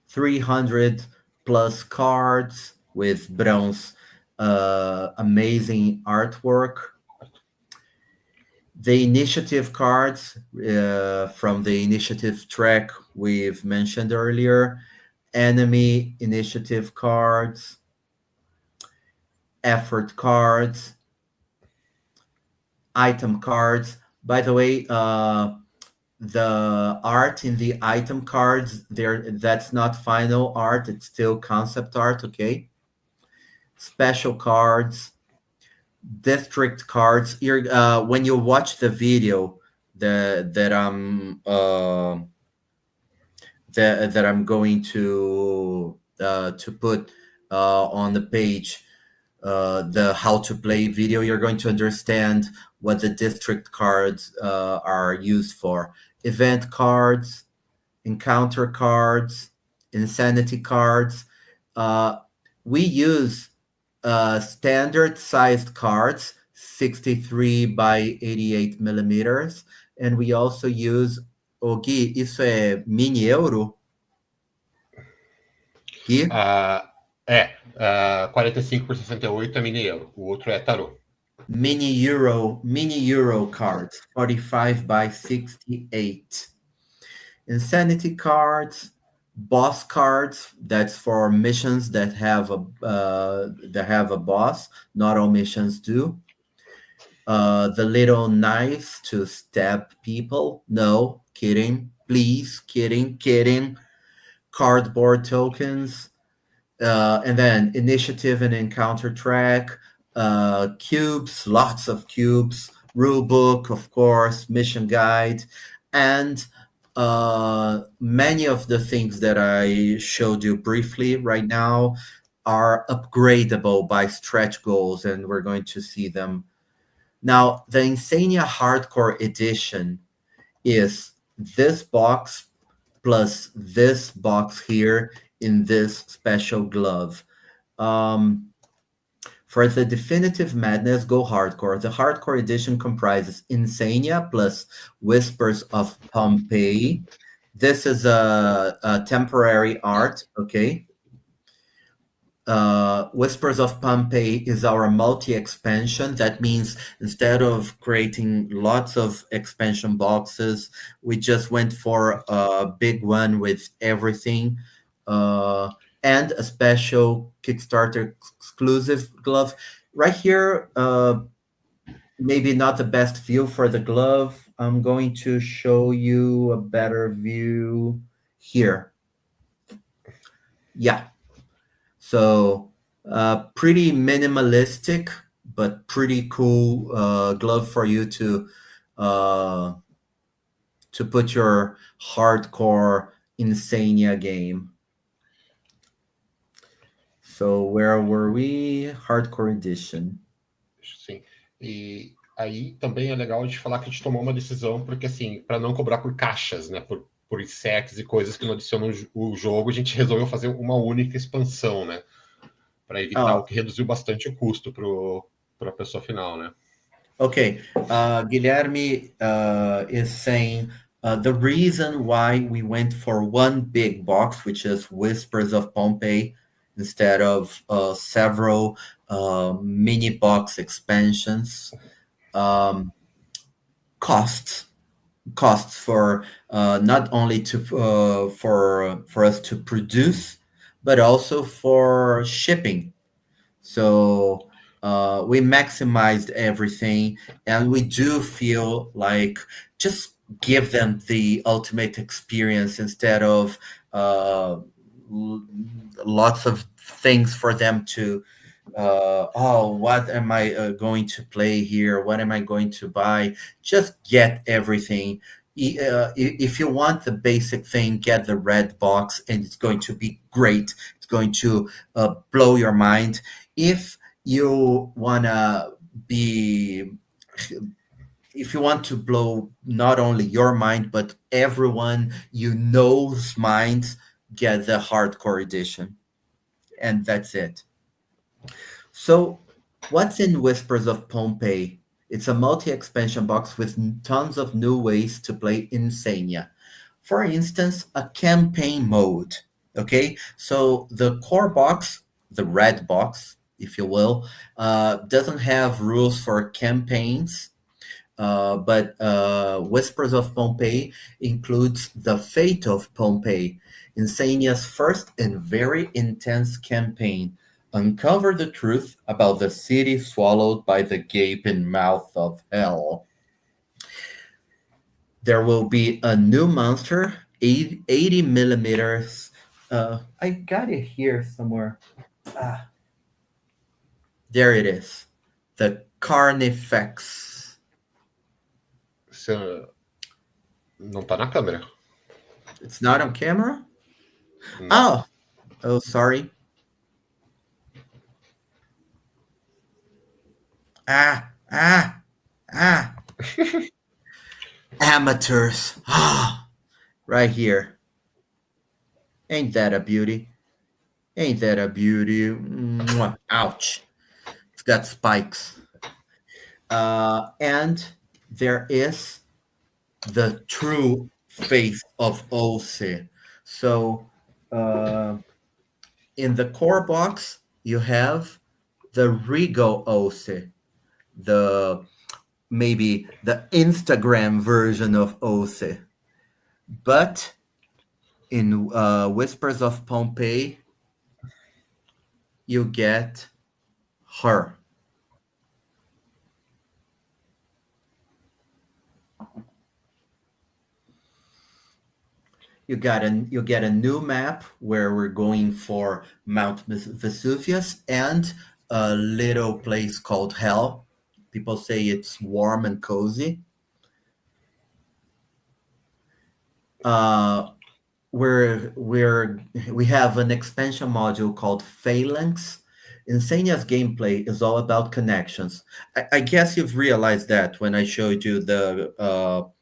300 plus cards with bronze amazing artwork. The initiative cards from the initiative track we've mentioned earlier, enemy initiative cards, effort cards, item cards. By the way, the art in the item cards that's not final art, it's still concept art, okay? Special cards, district cards. When you watch the video that I'm going to put on the page, the how to play video, you're going to understand what the district cards are used for. Event cards, encounter cards, insanity cards. We use standard sized cards, 63 by 88 millimeters, and we also use. Gui, isso é mini euro? Gui? 45 por 68 é mini euro. O outro é tarô. Mini euro cards, 45 by 68. Insanity cards, boss cards. That's for missions that have a boss. Not all missions do. The little knives to stab people. No, kidding. Please, kidding. Cardboard tokens. And then initiative and encounter track. Cubes, lots of cubes. Rule book, of course. Mission guide. And many of the things that I showed you briefly right now are upgradable by stretch goals, and we're going to see them. Now, the Insania Hardcore Edition is this box plus this box here in this special glove. For the Definitive Madness, go Hardcore. The Hardcore Edition comprises Insania plus Whispers of Pompeii. This is a temporary art, okay? Whispers of Pompeii is our multi-expansion. That means instead of creating lots of expansion boxes, we just went for a big one with everything. And a special Kickstarter exclusive glove. Right here, maybe not the best view for the glove. I'm going to show you a better view here. Yeah. So pretty minimalistic, but pretty cool glove for you to put your hardcore Insania game. So where were we? Hardcore Edition. Sim. E aí também é legal a gente falar que a gente tomou uma decisão, porque assim, para não cobrar por caixas, né? Por sets e coisas que não adicionam o jogo, a gente resolveu fazer uma única expansão, né? Para evitar o que reduziu bastante o custo para a pessoa final, né? Okay, Guilherme is saying the reason why we went for one big box, which is Whispers of Pompeii, instead of several mini box expansions, um, costs costs for not only to for us to produce, but also for shipping. So we maximized everything, and we do feel like just give them the ultimate experience instead of uh, l- lots of things for them to oh, what am I going to play here? What am I going to buy? Just get everything. If you want the basic thing, get the red box, and it's going to be great. It's going to blow your mind. If you wanna be, if you want to blow not only your mind but everyone you know's minds, get the hardcore edition, and that's it. So, what's in Whispers of Pompeii? It's a multi expansion box with tons of new ways to play Insania. For instance, a campaign mode. Okay, so the core box, the red box, if you will, doesn't have rules for campaigns, but Whispers of Pompeii includes The Fate of Pompeii, Insania's first and very intense campaign. Uncover the truth about the city swallowed by the gaping mouth of hell. There will be a new monster, 80 millimeters. I got it here somewhere. Ah, there it is. The Carnifex. Você não tá na câmera. It's not on camera? Não. Oh, oh, sorry. Ah, ah, ah. Amateurs. Ah, right here. Ain't that a beauty? Ain't that a beauty? Mwah. Ouch. It's got spikes. And there is the true faith of Ose. So, uh, in the core box, you have the Regal Ose, the maybe the Instagram version of Ose. But in Whispers of Pompeii, you get her. You get a new map where we're going for Mount Vesuvius and a little place called Hell. People say it's warm and cozy. Uh, we have an expansion module called Phalanx. Insania's gameplay is all about connections. I guess you've realized that when I showed you the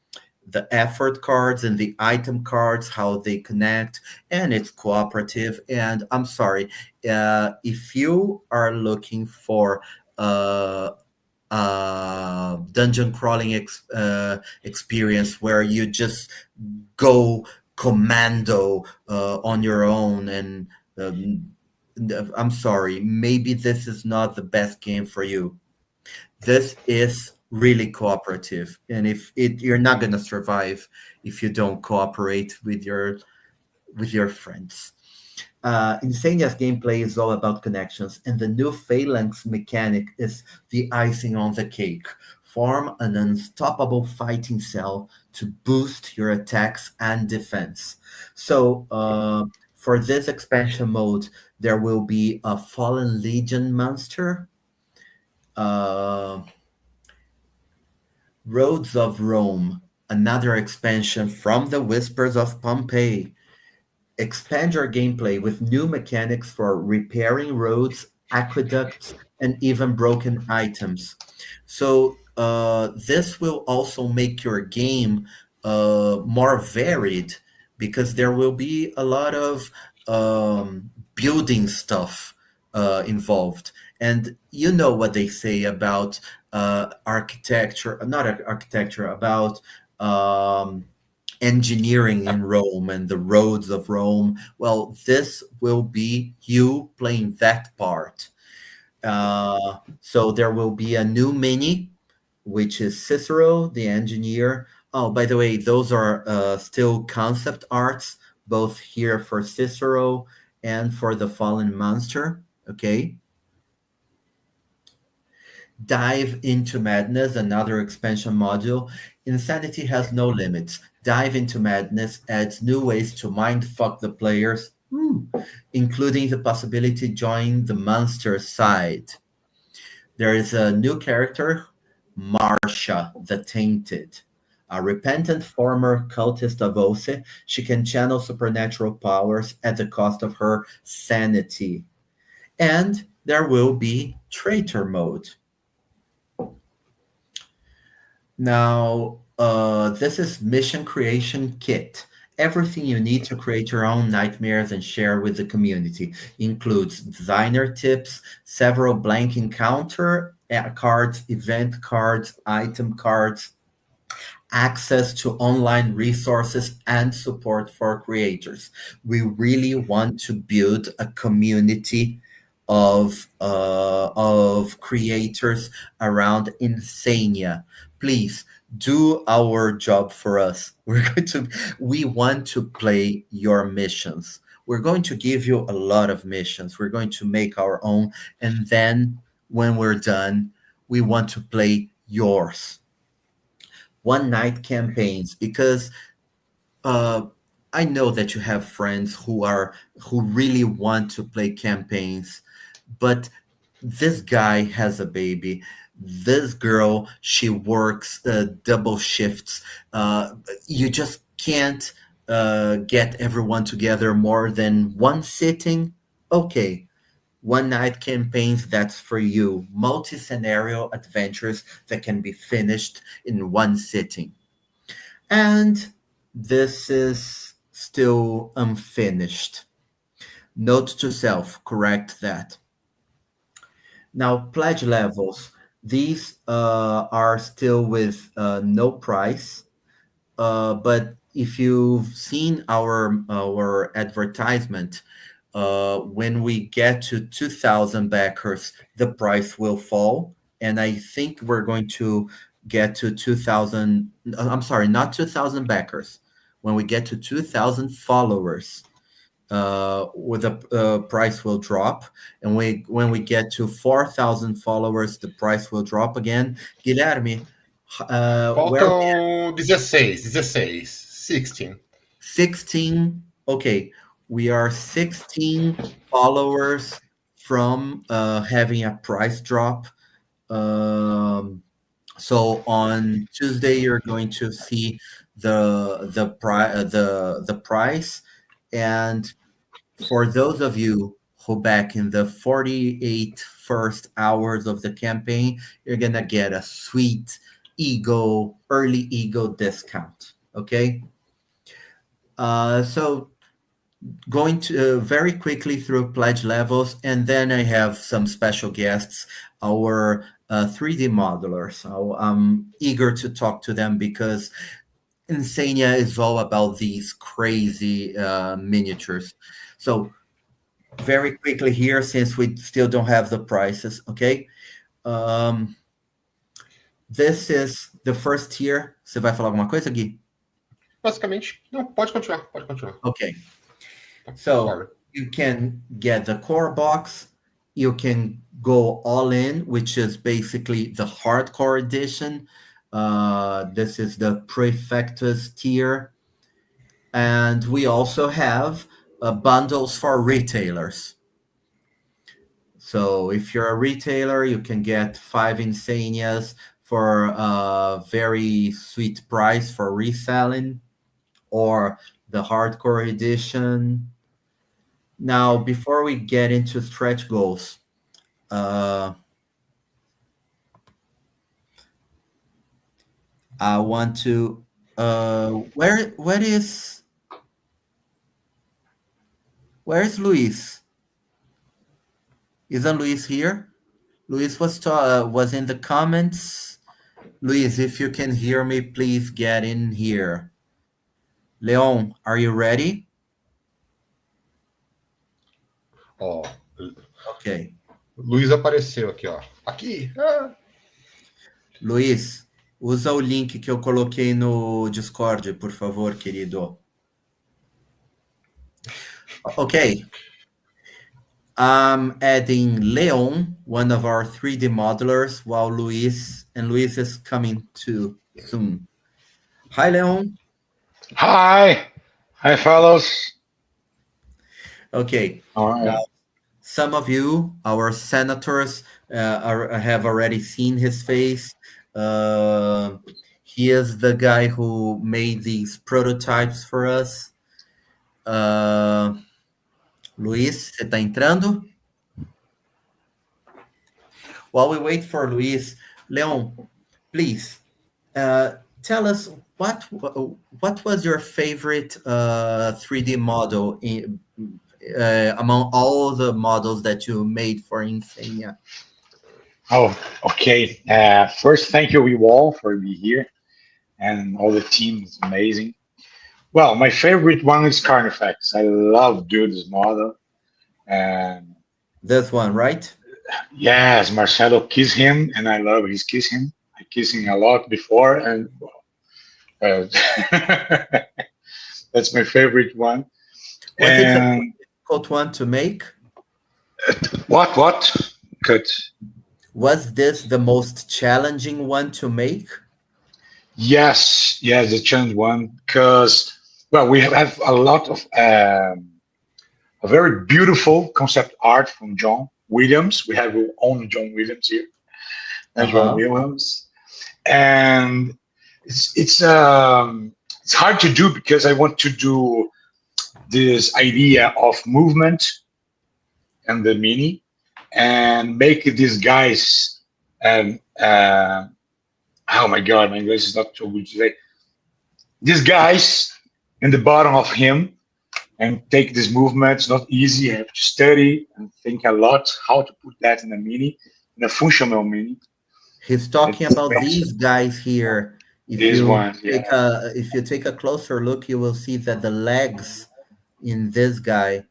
effort cards and the item cards, how they connect, and it's cooperative. And I'm sorry, if you are looking for uh, dungeon crawling experience where you just go commando on your own, and I'm sorry, maybe this is not the best game for you. This is really cooperative, and if it you're not going to survive if you don't cooperate with your friends. Insania's gameplay is all about connections, and the new Phalanx mechanic is the icing on the cake. Form an unstoppable fighting cell to boost your attacks and defense. So, for this expansion mode, there will be a Fallen Legion monster, uh, Roads of Rome, another expansion from the Whispers of Pompeii. Expand your gameplay with new mechanics for repairing roads, aqueducts, and even broken items. So, this will also make your game more varied because there will be a lot of building stuff. involved. And you know what they say about architecture, not architecture, about um, engineering in Rome and the roads of Rome. Well, this will be you playing that part. So there will be a new mini, which is Cicero, the engineer. Oh, by the way, those are still concept arts, both here for Cicero and for the Fallen Monster. Okay. Dive into Madness, another expansion module. Insanity has no limits. Dive into Madness adds new ways to mind fuck the players, including the possibility to join the monster side. There is a new character, Marcia the Tainted. A repentant former cultist of Ose, she can channel supernatural powers at the cost of her sanity. And there will be traitor mode. Now, this is Mission Creation Kit. Everything you need to create your own nightmares and share with the community includes designer tips, several blank encounter cards, event cards, item cards, access to online resources, and support for creators. We really want to build a community of creators around Insania. Please do our job for us. We want to play your missions. We're going to give you a lot of missions. We're going to make our own, and then when we're done, we want to play yours. One night campaigns, because uh, I know that you have friends who really want to play campaigns, but this guy has a baby. This girl, she works double shifts. You just can't get everyone together more than one sitting. Okay, one night campaigns, that's for you. Multi scenario adventures that can be finished in one sitting. And this is still unfinished. Note to self, correct that. Now, pledge levels. These are still with no price. But if you've seen our advertisement, when we get to 2,000 backers, the price will fall, and I think we're going to get to 2,000. I'm sorry, not 2,000 backers. When we get to 2,000 followers, with the price will drop, and when we get to 4,000 followers, the price will drop again. Guilherme, where Faltam 16, 16, 16. 16. Okay, we are 16 followers from having a price drop. Um, so on Tuesday, you're going to see the price, and for those of you who back in the 48 first hours of the campaign, you're gonna get a sweet early ego discount. Okay. So going to very quickly through pledge levels, and then I have some special guests, our 3D modelers. So I'm eager to talk to them because Insania is all about these crazy miniatures. So very quickly here, since we still don't have the prices, okay? Um, this is the first tier. Você vai falar alguma coisa, Gui? Basicamente, não, pode continuar, pode continuar. Okay. So Concordo. you can get the core box. You can go all in, which is basically the hardcore edition. This is the Prefectus tier. And we also have bundles for retailers. So if you're a retailer, you can get 5 Insanias for a very sweet price for reselling, or the hardcore edition. Now, before we get into stretch goals, uh, I want to. Where is Luis? Isn't Luis here? Luis was in the comments. Luis, if you can hear me, please get in here. Leon, are you ready? Ó, Ok. Luiz apareceu aqui, ó. Aqui! Ah. Luis, usa o link que eu coloquei no Discord, por favor, querido. Ok. I'm adding Leon, one of our 3D modelers, while Luis is coming too soon. Hi, Leon. Hi. Hi, fellows. Okay. All right. Now, some of you, our senators, have already seen his face. He is the guy who made these prototypes for us. Luis, você está entrando? While we wait for Luis, Leon, please tell us what was your favorite 3D model among all the models that you made for Insania? Oh, okay. First, thank you, you all, for being here, and all the team is amazing. Well, my favorite one is Carnifex. I love doing this model, and This one, right? yes, Marcelo kiss him, and I love his kissing. I kiss him a lot before, and uh, that's my favorite one. Was it the And most difficult one to make? what? Cut. Was this the most challenging one to make? Yes, the challenge one, because well, we have a lot of a very beautiful concept art from John Williams. We have our own John Williams here, John Uh-huh. Williams, and it's hard to do because I want to do this idea of movement and the mini and make these guys oh my god, my English is not so good today. These guys in the bottom of him and take this movement. It's not easy. You have to study and think a lot how to put that in a mini, in a functional mini. He's talking It's about these guys here. this one, yeah. If you take a closer look, you will see that the legs in this guy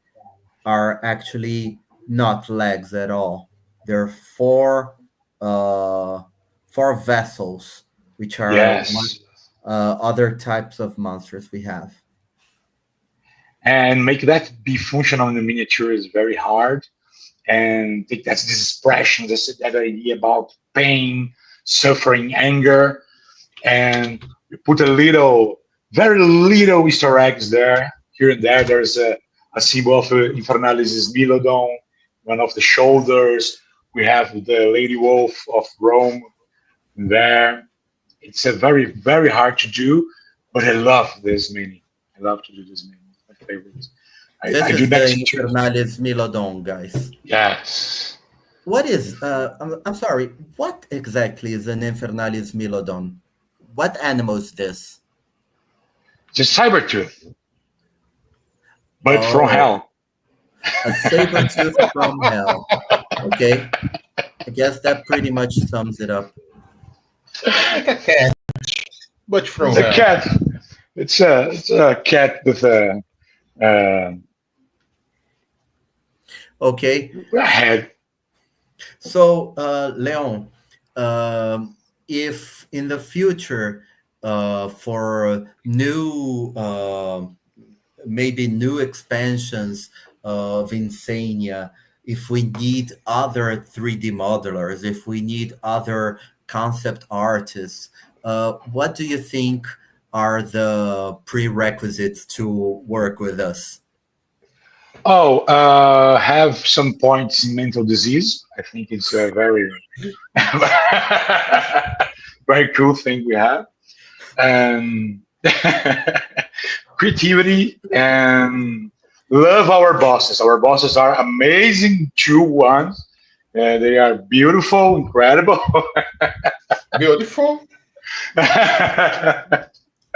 are actually not legs at all. They're four vessels, which are Yes. other types of monsters we have. And make that be functional in the miniature is very hard. And think that's this expression, that idea about pain, suffering, anger, and you put very little Easter eggs there. Here and there, there's a symbol of Infernalis's Milodon, one of the shoulders. We have the Lady Wolf of Rome there. It's a very, very hard to do, but I love this mini. I love to do this mini. It's my favorite. This I do is the next to Infernalis Milodon, guys. yes. What is, I'm sorry, what exactly is an Infernalis Milodon? What animal is this? It's a saber tooth, but from Oh, hell. a saber tooth from hell. Okay, I guess that pretty much sums it up. Like a cat, but from It's a cat. It's a cat with a Okay, head. so Leon, if in the future for new maybe new expansions of Insania, if we need other 3D modelers, if we need other concept artists, what do you think are the prerequisites to work with us? Oh, have some points in mental disease. I think it's a very, very cool thing we have. And creativity and love our bosses. Our bosses are amazing, true ones. They are beautiful, incredible. Beautiful.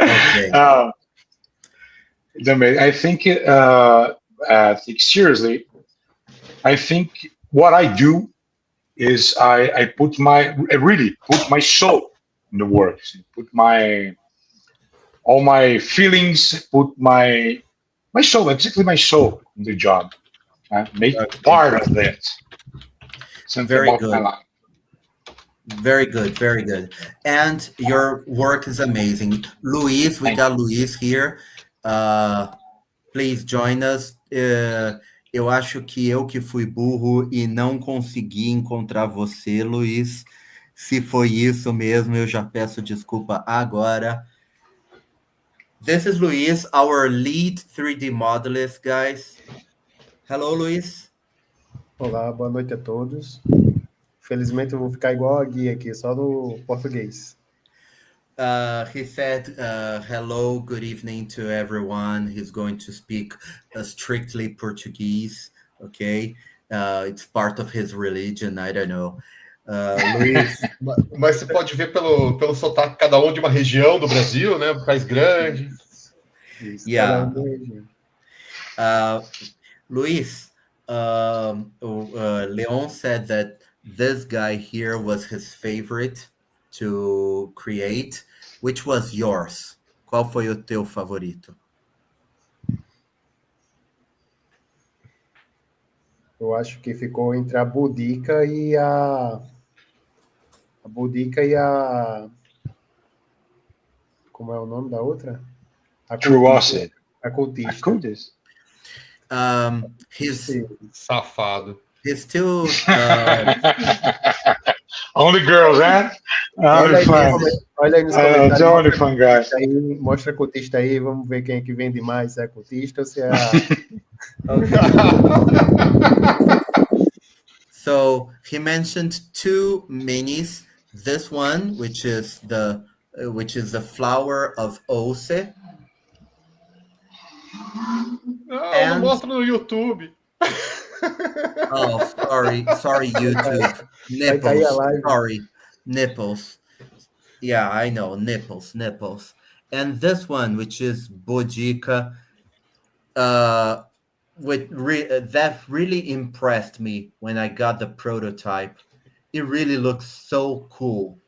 Okay. It's amazing. I think seriously, I think what I do is I put I really put my soul in the work. Put my all my feelings, put my soul, exactly my soul in the job. Make Okay. part of it. Something Very about my good. life. Very good, very good. And your work is amazing. Luis, we Thank you. got Luis here. Please join us. Eu acho que eu que fui burro e não consegui encontrar você, Luis. Se foi isso mesmo, eu já peço desculpa agora. This is Luis, our lead 3D modelist, guys. Hello, Luis. Olá, boa noite a todos. Felizmente eu vou ficar igual a Gui aqui, só no português. He said, hello, good evening to everyone. He's going to speak strictly Portuguese, okay? It's part of his religion, I don't know. Luis. Mas você pode ver pelo sotaque, cada um de uma região do Brasil, né? Um país grande. Isso, Yeah. cada um da região. Luis, Leon said that this guy here was his favorite to create. Which was yours? Qual foi o teu favorito? Eu acho que ficou entre a Boudica e a Boudica e a... Como é o nome da outra? A Curiosity. A cultista. I could this. Safado. He's still... Only girls, né? Olha aí, Only fun. olha aí nos comentários. Only fun, guys. Aí, mostra a cultista aí, vamos ver quem é que vende mais, se é a cultista ou se é a... So he mentioned two minis. This one, which is the flower of Ose. Não mostra no YouTube. Oh, sorry, YouTube. Nipples. Sorry, nipples. Yeah, I know, nipples. And this one, which is Bodica, that really impressed me when I got the prototype. It really looks so cool.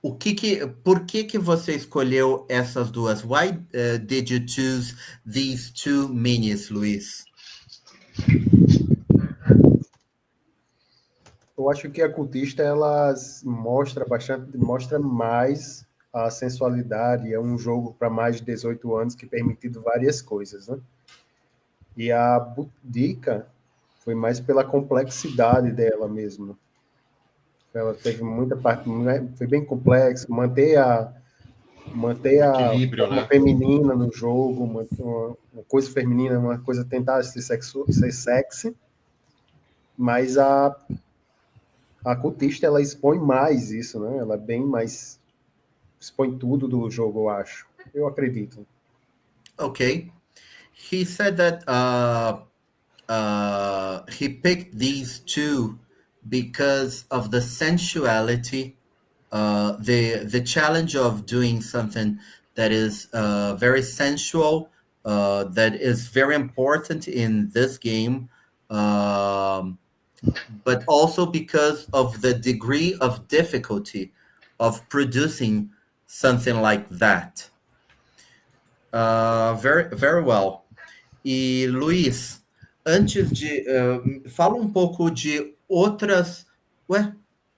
Por que você escolheu essas duas? Why did you choose these two minis, Luis? Eu acho que a cultista ela mostra mais a sensualidade. É um jogo para mais de 18 anos que permitido várias coisas, né? E a Boudica foi mais pela complexidade dela mesmo. Ela teve muita parte, foi bem complexo, manter a equilíbrio, forma né? feminina no jogo, uma coisa feminina, uma coisa tentar ser sexy, mas a cultista ela expõe mais isso, né? Ela é bem mais expõe tudo do jogo, eu acho. Eu acredito. Okay. He said that he picked these two because of the sensuality, the challenge of doing something that is very sensual, that is very important in this game, but also because of the degree of difficulty of producing something like that. Very, very well. E, Luiz, antes de... fala um pouco de outras... Ué,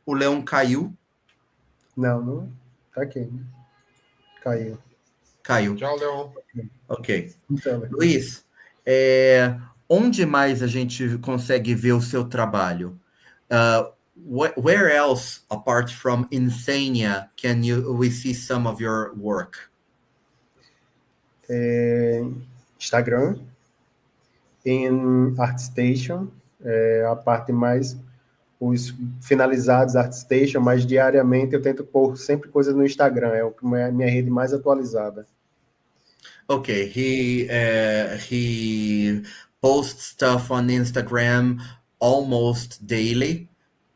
o Leão caiu? Não. Tá aqui. Caiu. Tchau, Leon. Ok. Então, Luiz, onde mais a gente consegue ver o seu trabalho? Where else, apart from Insania, can we see some of your work? Instagram, em ArtStation, a parte mais os finalizados ArtStation, mas diariamente eu tento pôr sempre coisas no Instagram, é a minha rede mais atualizada. Okay, he posts stuff on Instagram almost daily,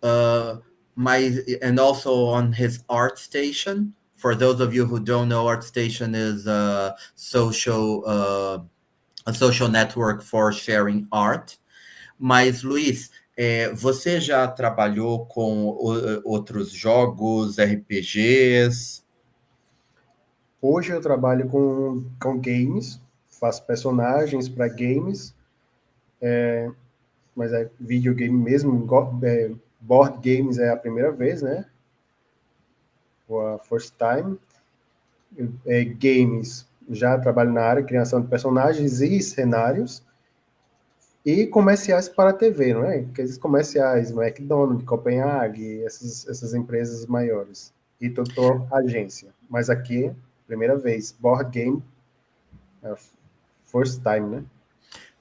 and also on his ArtStation. For those of you who don't know, ArtStation is a social network for sharing art. Mas, Luiz, você já trabalhou com outros jogos, RPGs? Hoje eu trabalho com games, faço personagens para games, mas é videogame mesmo, board games é a primeira vez, né? Or first time. Games, já trabalho na área de criação de personagens e cenários, e comerciais para a TV, não é? Aqueles comerciais, McDonald's, Copenhague, essas empresas maiores. E tô agência. Mas aqui, primeira vez, board game, first time, né?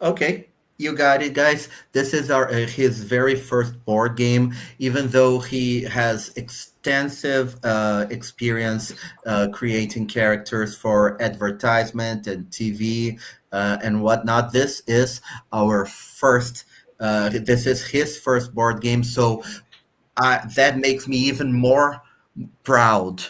Okay, you got it, guys. This is his very first board game, even though he has extensive experience creating characters for advertisement and TV and whatnot. This is our first. This is his first board game, so that makes me even more proud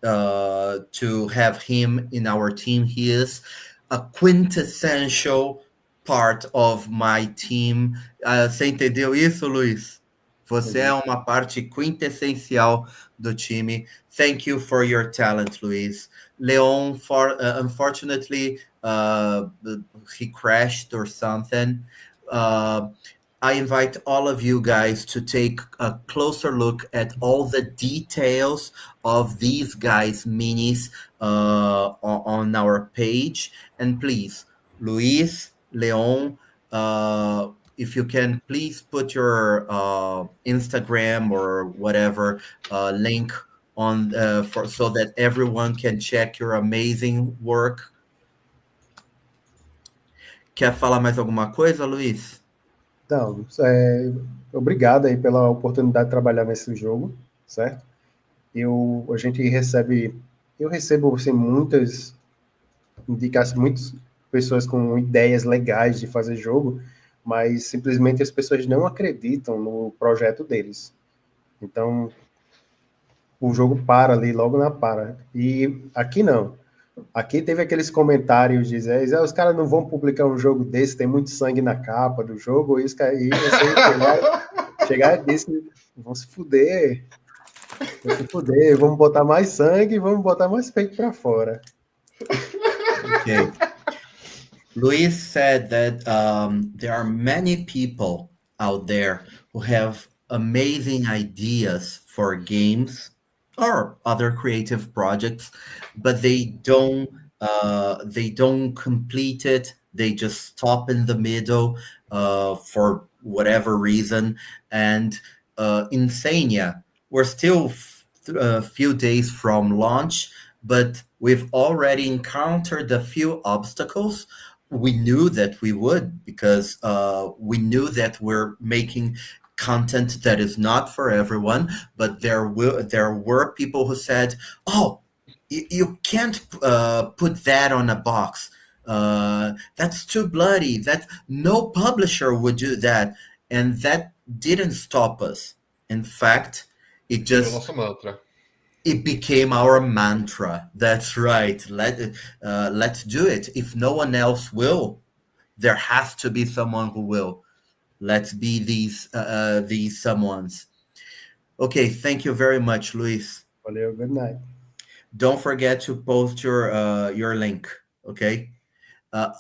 to have him in our team. He is a quintessential part of my team. Você entendeu isso, Luiz? Você é uma parte quintessencial do time. Thank you for your talent, Luiz. Leon, unfortunately, he crashed or something. I invite all of you guys to take a closer look at all the details of these guys' minis on our page. And please, Luis, Leon, if you can, please put your Instagram or whatever link on for so that everyone can check your amazing work. Quer falar mais alguma coisa, Luis? Então, obrigado aí pela oportunidade de trabalhar nesse jogo, certo? A gente recebe, eu recebo assim, muitas indicações, muitas pessoas com ideias legais de fazer jogo, mas simplesmente as pessoas não acreditam no projeto deles. Então, o jogo para ali, logo na para. E aqui não. Aqui teve aqueles comentários dizendo, os caras não vão publicar um jogo desse, tem muito sangue na capa do jogo, e você chegar e disse, vão se fuder, vamos botar mais sangue, vamos botar mais peito para fora. Okay. Luis said that there are many people out there who have amazing ideas for games or other creative projects, but they don't complete it. They just stop in the middle for whatever reason. And Insania, we're still a few days from launch, but we've already encountered a few obstacles. We knew that we would because we knew that we're making content that is not for everyone, but there were people who said, "Oh, you can't put that on a box. That's too bloody. That no publisher would do that," and that didn't stop us. In fact, it became our mantra. That's right. Let's do it. If no one else will, there has to be someone who will. Let's be these someones. Okay, thank you very much, Luis. Valeu, good night. Don't forget to post your link. Okay. I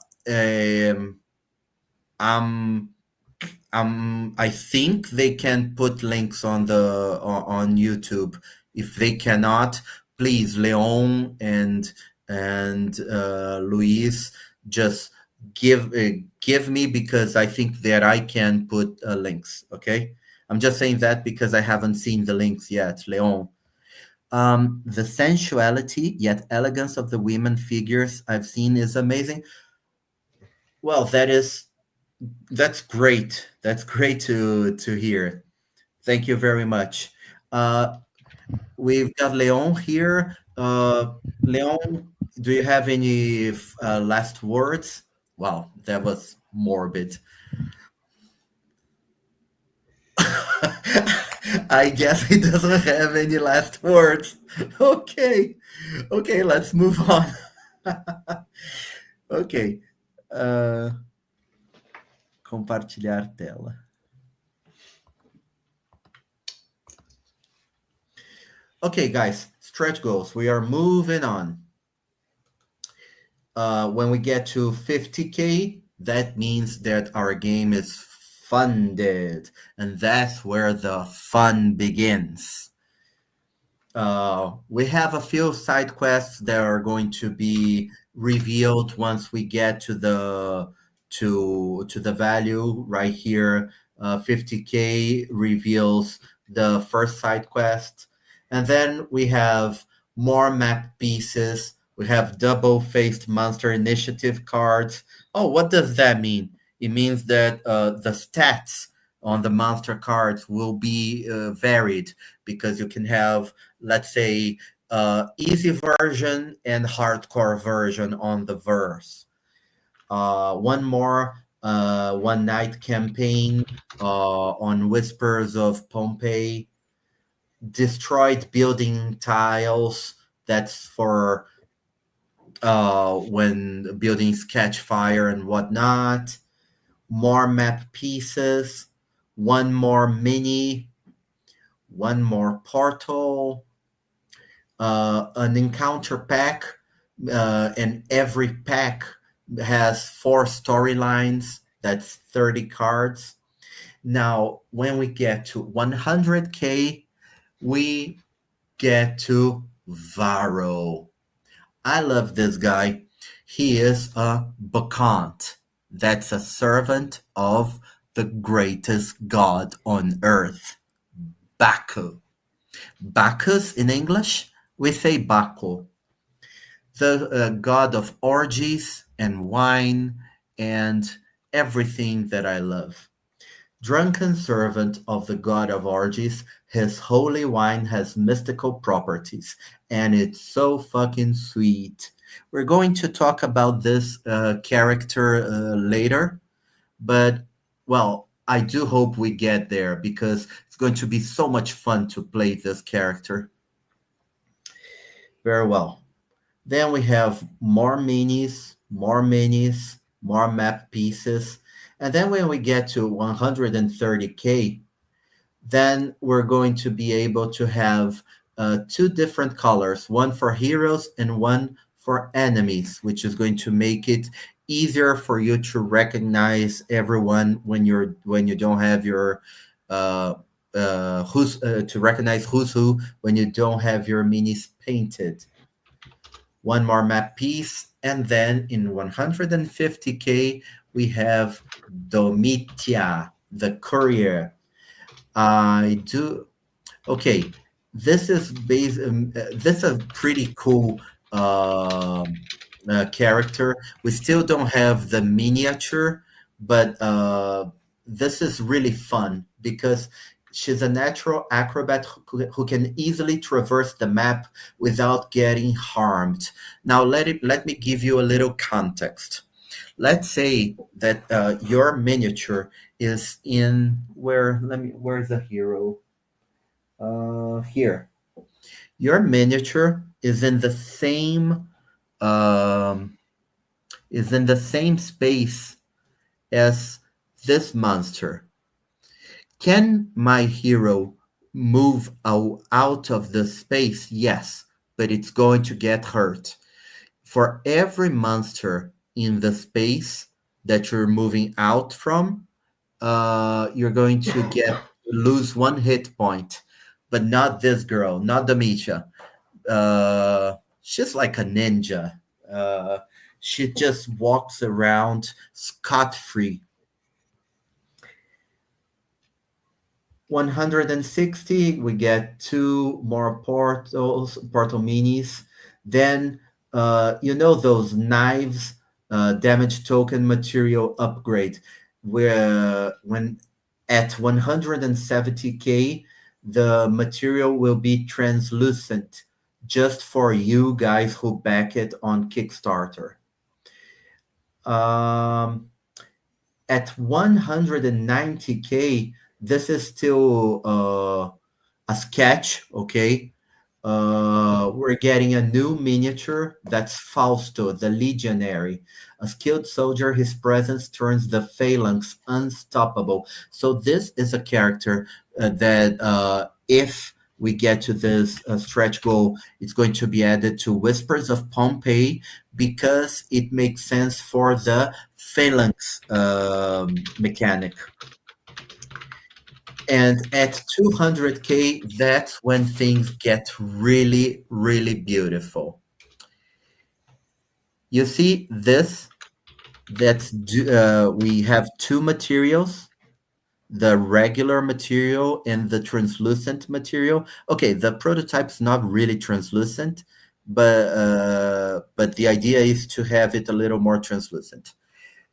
think they can put links on YouTube. If they cannot, please, Leon and Luis, just give me, because I think that I can put links. Okay, I'm just saying that because I haven't seen the links yet, Leon. The sensuality yet elegance of the women figures I've seen is amazing. Well, that's great. That's great to hear. Thank you very much. We've got Leon here. Leon, do you have any last words? Wow, that was morbid. I guess he doesn't have any last words. Okay, let's move on. Okay. compartilhar tela. Okay, guys, stretch goals. We are moving on. When we get to 50K, that means that our game is funded, and that's where the fun begins. We have a few side quests that are going to be revealed once we get to the value right here. 50K reveals the first side quest, and then we have more map pieces. We have double-faced monster initiative cards. Oh, what does that mean? It means that the stats on the monster cards will be varied, because you can have, let's say, easy version and hardcore version on the verse. One more one night campaign on Whispers of Pompeii. Destroyed building tiles. That's for when buildings catch fire and whatnot. More map pieces. One more mini. One more portal. An encounter pack, and every pack has 4 storylines. That's 30 cards. Now, when we get to 100K, we get to Varro. I love this guy. He is a Bacchant. That's a servant of the greatest god on earth, Baku. Bacchus in English, we say Baco, the god of orgies and wine and everything that I love. Drunken servant of the god of orgies, his holy wine has mystical properties, and it's so fucking sweet. We're going to talk about this character later, but well, I do hope we get there, because it's going to be so much fun to play this character. Very well. Then we have more minis, more minis, more map pieces. And then when we get to 130K, then we're going to be able to have 2 different colors, one for heroes and one for enemies, which is going to make it easier for you to recognize everyone when you don't have your who's to recognize who's who when you don't have your minis painted. One more map piece, and then in 150K we have Domitia, the courier. I do okay. This is a pretty cool character. We still don't have the miniature, but this is really fun because she's a natural acrobat who can easily traverse the map without getting harmed. Now, let me give you a little context. Let's say that your miniature is in where's the hero? Here. Your miniature is in the same space as this monster. Can my hero move out of the space? Yes, but it's going to get hurt. For every monster in the space that you're moving out from, you're going to lose 1 hit point. But not this girl, not Demetia. She's like a ninja. She just walks around scot-free. 160, we get 2 more portal minis. Then, those knives, damage token material upgrade, where when at 170K, the material will be translucent just for you guys who back it on Kickstarter. At 190K, this is still a sketch, okay? We're getting a new miniature. That's Fausto, the legionary. A skilled soldier, his presence turns the phalanx unstoppable. So this is a character that if we get to this stretch goal, it's going to be added to Whispers of Pompeii because it makes sense for the phalanx mechanic. And at 200K, that's when things get really, really beautiful. You see this? We have two materials, the regular material and the translucent material. Okay, the prototype's not really translucent, but the idea is to have it a little more translucent.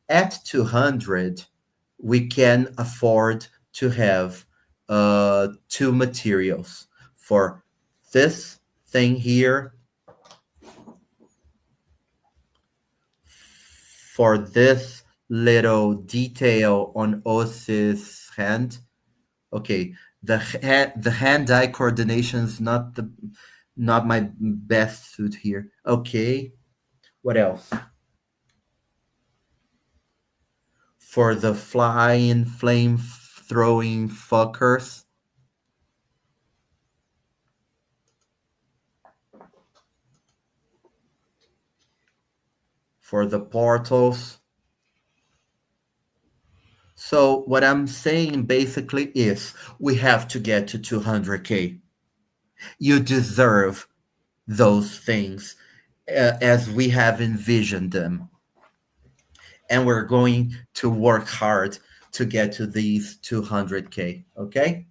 At 200, we can afford to have two materials for this thing here, for this little detail on Os's hand. Okay, the hand-eye coordination is not my best suit here. Okay, what else? For the flying, flame throwing fuckers. For the portals. So what I'm saying basically is we have to get to 200K. You deserve those things as we have envisioned them. And we're going to work hard to get to these 200K, okay?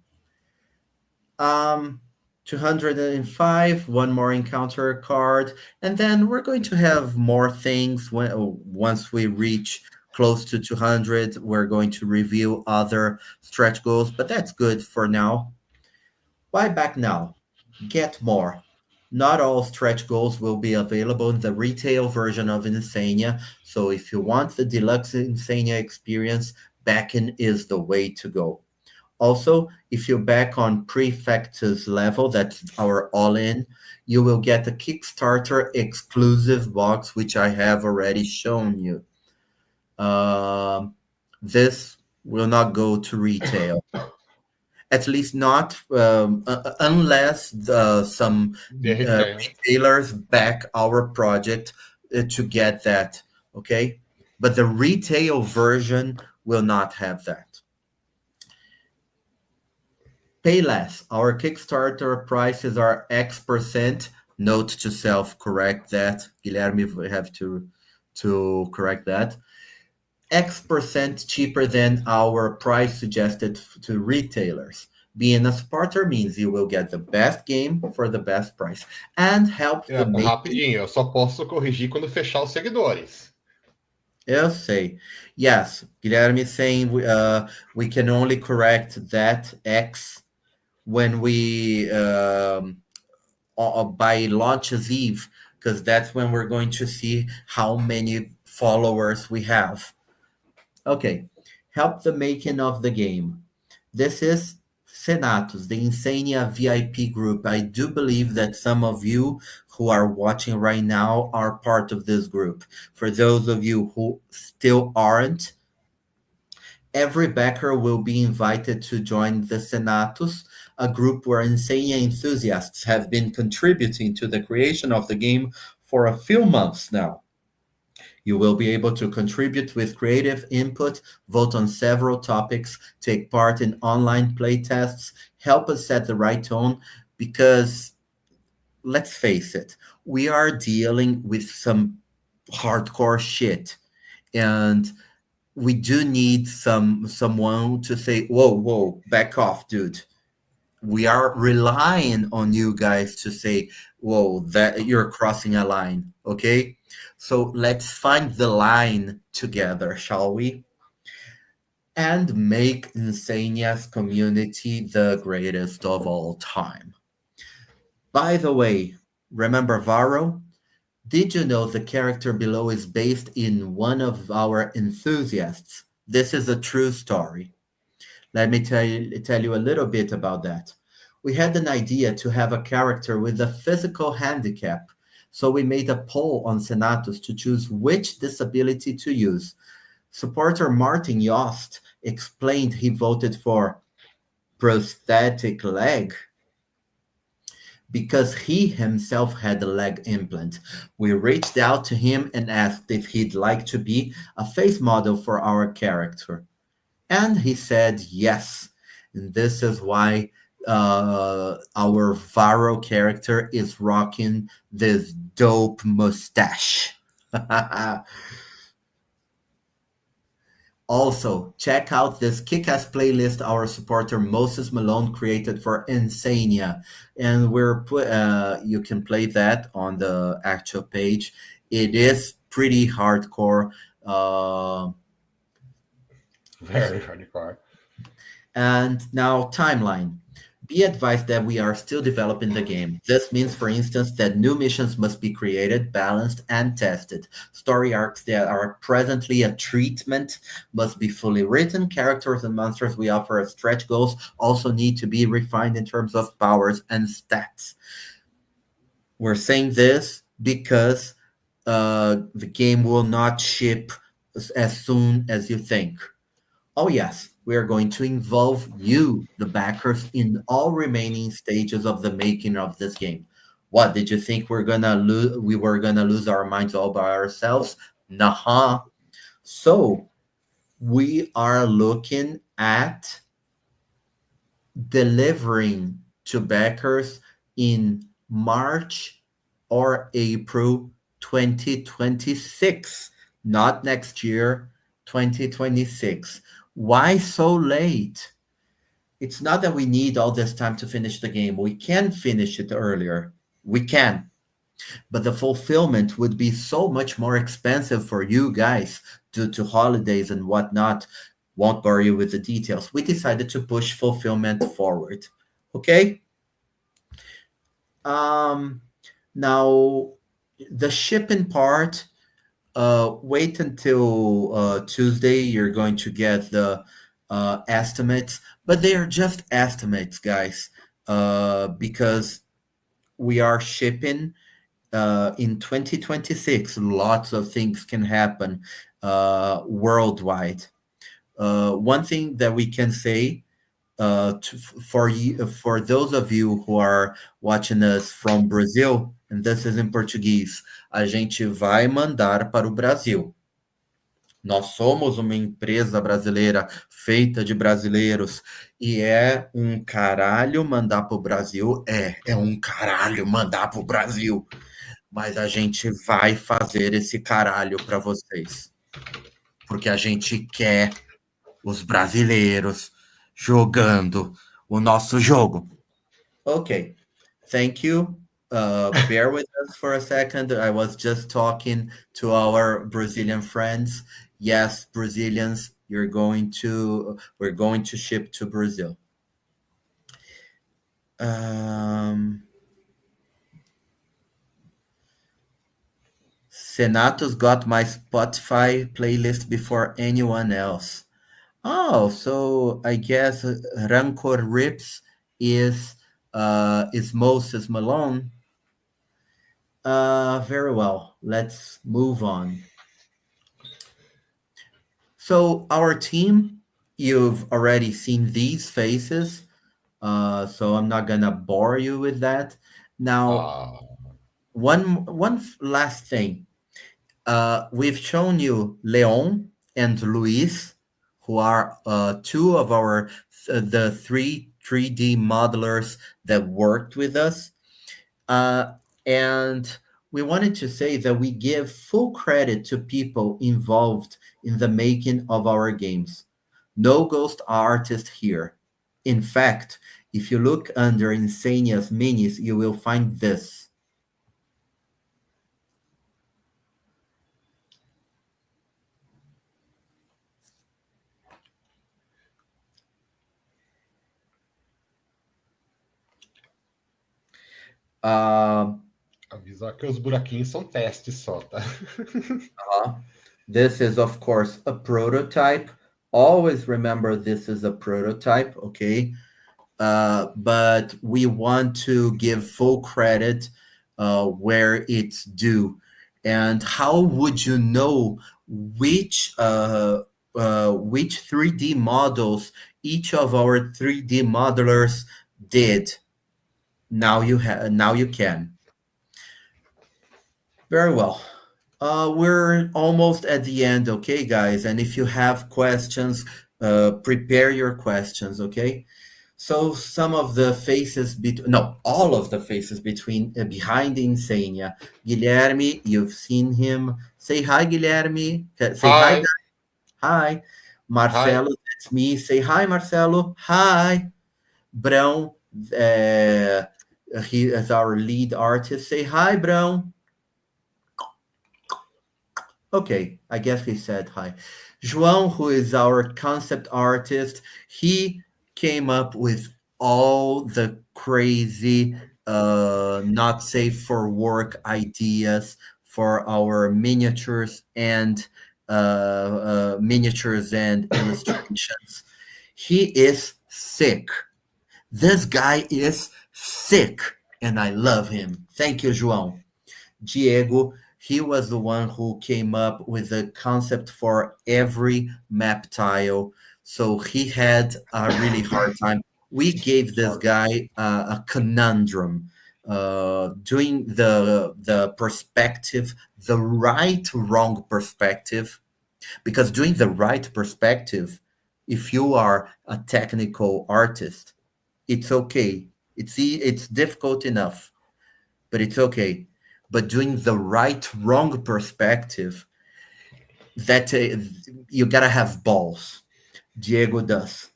205, one more encounter card, and then we're going to have more things once we reach close to 200. We're going to review other stretch goals, but that's good for now. Buy back now, get more. Not all stretch goals will be available in the retail version of Insania, so if you want the deluxe Insania experience, backing is the way to go. Also, if you back on Prefectus level, that's our all-in, you will get a Kickstarter exclusive box, which I have already shown you. This will not go to retail. At least not unless some retailers back our project to get that, okay? But the retail version will not have that. Pay less. Our Kickstarter prices are X%. Note to self, correct that. Guilherme, we have to correct that. X% cheaper than our price suggested to retailers. Being a supporter means you will get the best game for the best price and help the making. Rapidinho, eu só posso corrigir quando fechar os seguidores. Eu sei. Yes, Guilherme is saying we can only correct that X when we by launch's eve, because that's when we're going to see how many followers we have. Okay, help the making of the game. This is Senatus, the Insania VIP group. I do believe that some of you who are watching right now are part of this group. For those of you who still aren't, every backer will be invited to join the Senatus, a group where Insania enthusiasts have been contributing to the creation of the game for a few months now. You will be able to contribute with creative input, vote on several topics, take part in online playtests, help us set the right tone, because let's face it, we are dealing with some hardcore shit. And we do need someone to say, whoa, back off, dude. We are relying on you guys to say, whoa, that you're crossing a line, okay? So let's find the line together, shall we? And make Insania's community the greatest of all time. By the way, remember Varro? Did you know the character below is based in one of our enthusiasts? This is a true story. Let me tell you a little bit about that. We had an idea to have a character with a physical handicap. So we made a poll on Senatus to choose which disability to use. Supporter Martin Yost explained he voted for prosthetic leg because he himself had a leg implant. We reached out to him and asked if he'd like to be a face model for our character. And he said yes. And this is why our Varro character is rocking this dope mustache. Also, check out this kick-ass playlist our supporter Moses Malone created for Insania, and you can play that on the actual page. It is pretty hardcore. Uh, Very hardcore. And now, timeline. Be advised that we are still developing the game. This means, for instance, that new missions must be created, balanced, and tested. Story arcs that are presently a treatment must be fully written. Characters and monsters we offer as stretch goals also need to be refined in terms of powers and stats. We're saying this because the game will not ship as soon as you think. Oh, yes, we are going to involve you, the backers, in all remaining stages of the making of this game. What did you think we were gonna lose our minds all by ourselves? Nah. So we are looking at delivering to backers in March or April 2026, not next year, 2026. Why so late? It's not that we need all this time to finish the game. We can finish it earlier. We can. But the fulfillment would be so much more expensive for you guys due to holidays and whatnot. Won't bore you with the details. We decided to push fulfillment forward. Okay? Um, Now, the shipping part, wait until Tuesday. You're going to get the estimates, but they are just estimates, guys, because we are shipping in 2026. Lots of things can happen worldwide. One thing that we can say for those of you who are watching us from Brazil, and this is in Portuguese, a gente vai mandar para o Brasil. Nós somos uma empresa brasileira feita de brasileiros e é um caralho mandar para o Brasil. É um caralho mandar para o Brasil. Mas a gente vai fazer esse caralho para vocês. Porque a gente quer os brasileiros jogando o nosso jogo. Okay, thank you. Bear with us for a second. I was just talking to our Brazilian friends. Yes, Brazilians, we're going to ship to Brazil. Senatus got my Spotify playlist before anyone else. Oh, so I guess Rancor Rips is Moses Malone. Very well. Let's move on. So our team, you've already seen these faces, so I'm not gonna bore you with that. Now, one last thing. We've shown you Leon and Luis, who are two of the three 3D modelers that worked with us. And we wanted to say that we give full credit to people involved in the making of our games. No ghost artist here. In fact, if you look under Insania's minis, you will find this. Avisar que os buraquinhos são testes só, tá? This is, of course, a prototype. Always remember this is a prototype, okay? but we want to give full credit where it's due. And how would you know which which 3D models each of our 3D modelers did? Now you can. Very well. We're almost at the end, okay, guys? And if you have questions, prepare your questions, okay? So some of the faces no, all of the faces between behind Insania. Guilherme, you've seen him. Say hi, Guilherme. Say hi, Hi, guys. Hi. hi. Marcelo, that's me. Say hi, Marcelo. Hi. Brão, uh, he is our lead artist. Say hi, Brão. Okay, I guess he said hi. João, who is our concept artist, he came up with all the crazy, not safe for work ideas for our miniatures and illustrations. He is sick. This guy is sick, and I love him. Thank you, João. Diego, he was the one who came up with the concept for every map tile. So he had a really hard time. We gave this Sorry. guy a conundrum, doing the perspective, the right wrong perspective, because doing the right perspective, if you are a technical artist, it's okay. It's difficult enough, but it's okay. But doing the right wrong perspective, that you gotta have balls. Diego does.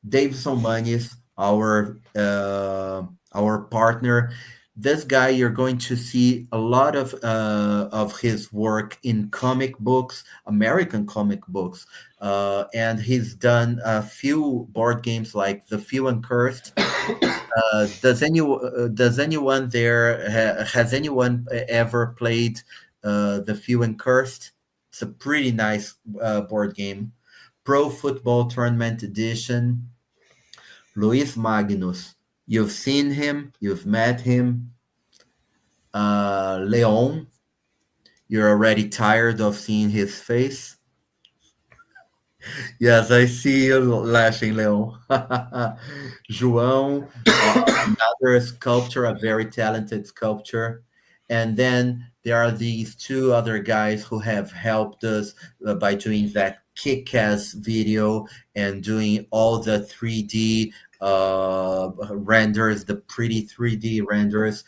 Davidson Manes, our partner. This guy, you're going to see a lot of his work in comic books, American comic books, and he's done a few board games like The Few and Cursed. Does anyone there has anyone ever played The Few and Cursed? It's a pretty nice board game. Pro Football Tournament Edition. Luis Magnus. You've seen him. You've met him. Leon. You're already tired of seeing his face. Yes, I see you laughing, Leon. João, another sculptor, a very talented sculptor. And then there are these two other guys who have helped us by doing that kick-ass video and doing all the 3D renders, the pretty 3D renders.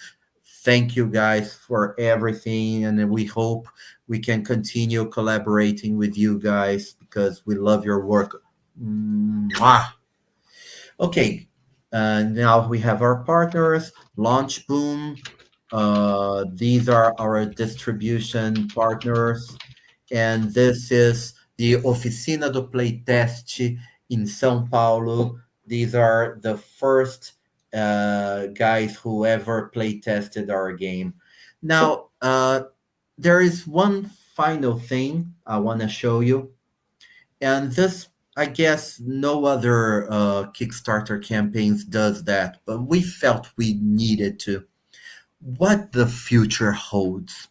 Thank you guys for everything, and we hope we can continue collaborating with you guys because we love your work. Mwah! Okay, now we have our partners, Launch Boom. These are our distribution partners, and this is the Oficina do Playtest in São Paulo. These are the first guys who ever play tested our game. Now, there is one final thing I want to show you, and this, I guess, no other Kickstarter campaigns does that, but we felt we needed to. What the future holds.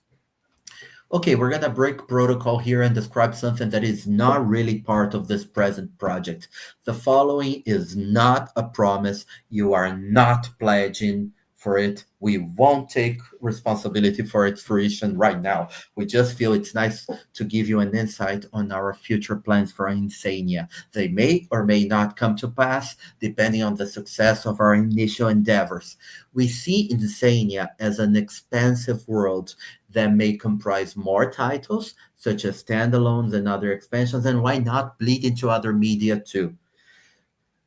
Okay, we're gonna break protocol here and describe something that is not really part of this present project. The following is not a promise. You are not pledging for it. We won't take responsibility for its fruition right now. We just feel it's nice to give you an insight on our future plans for Insania. They may or may not come to pass depending on the success of our initial endeavors. We see Insania as an expansive world that may comprise more titles, such as standalones and other expansions, and why not bleed into other media too?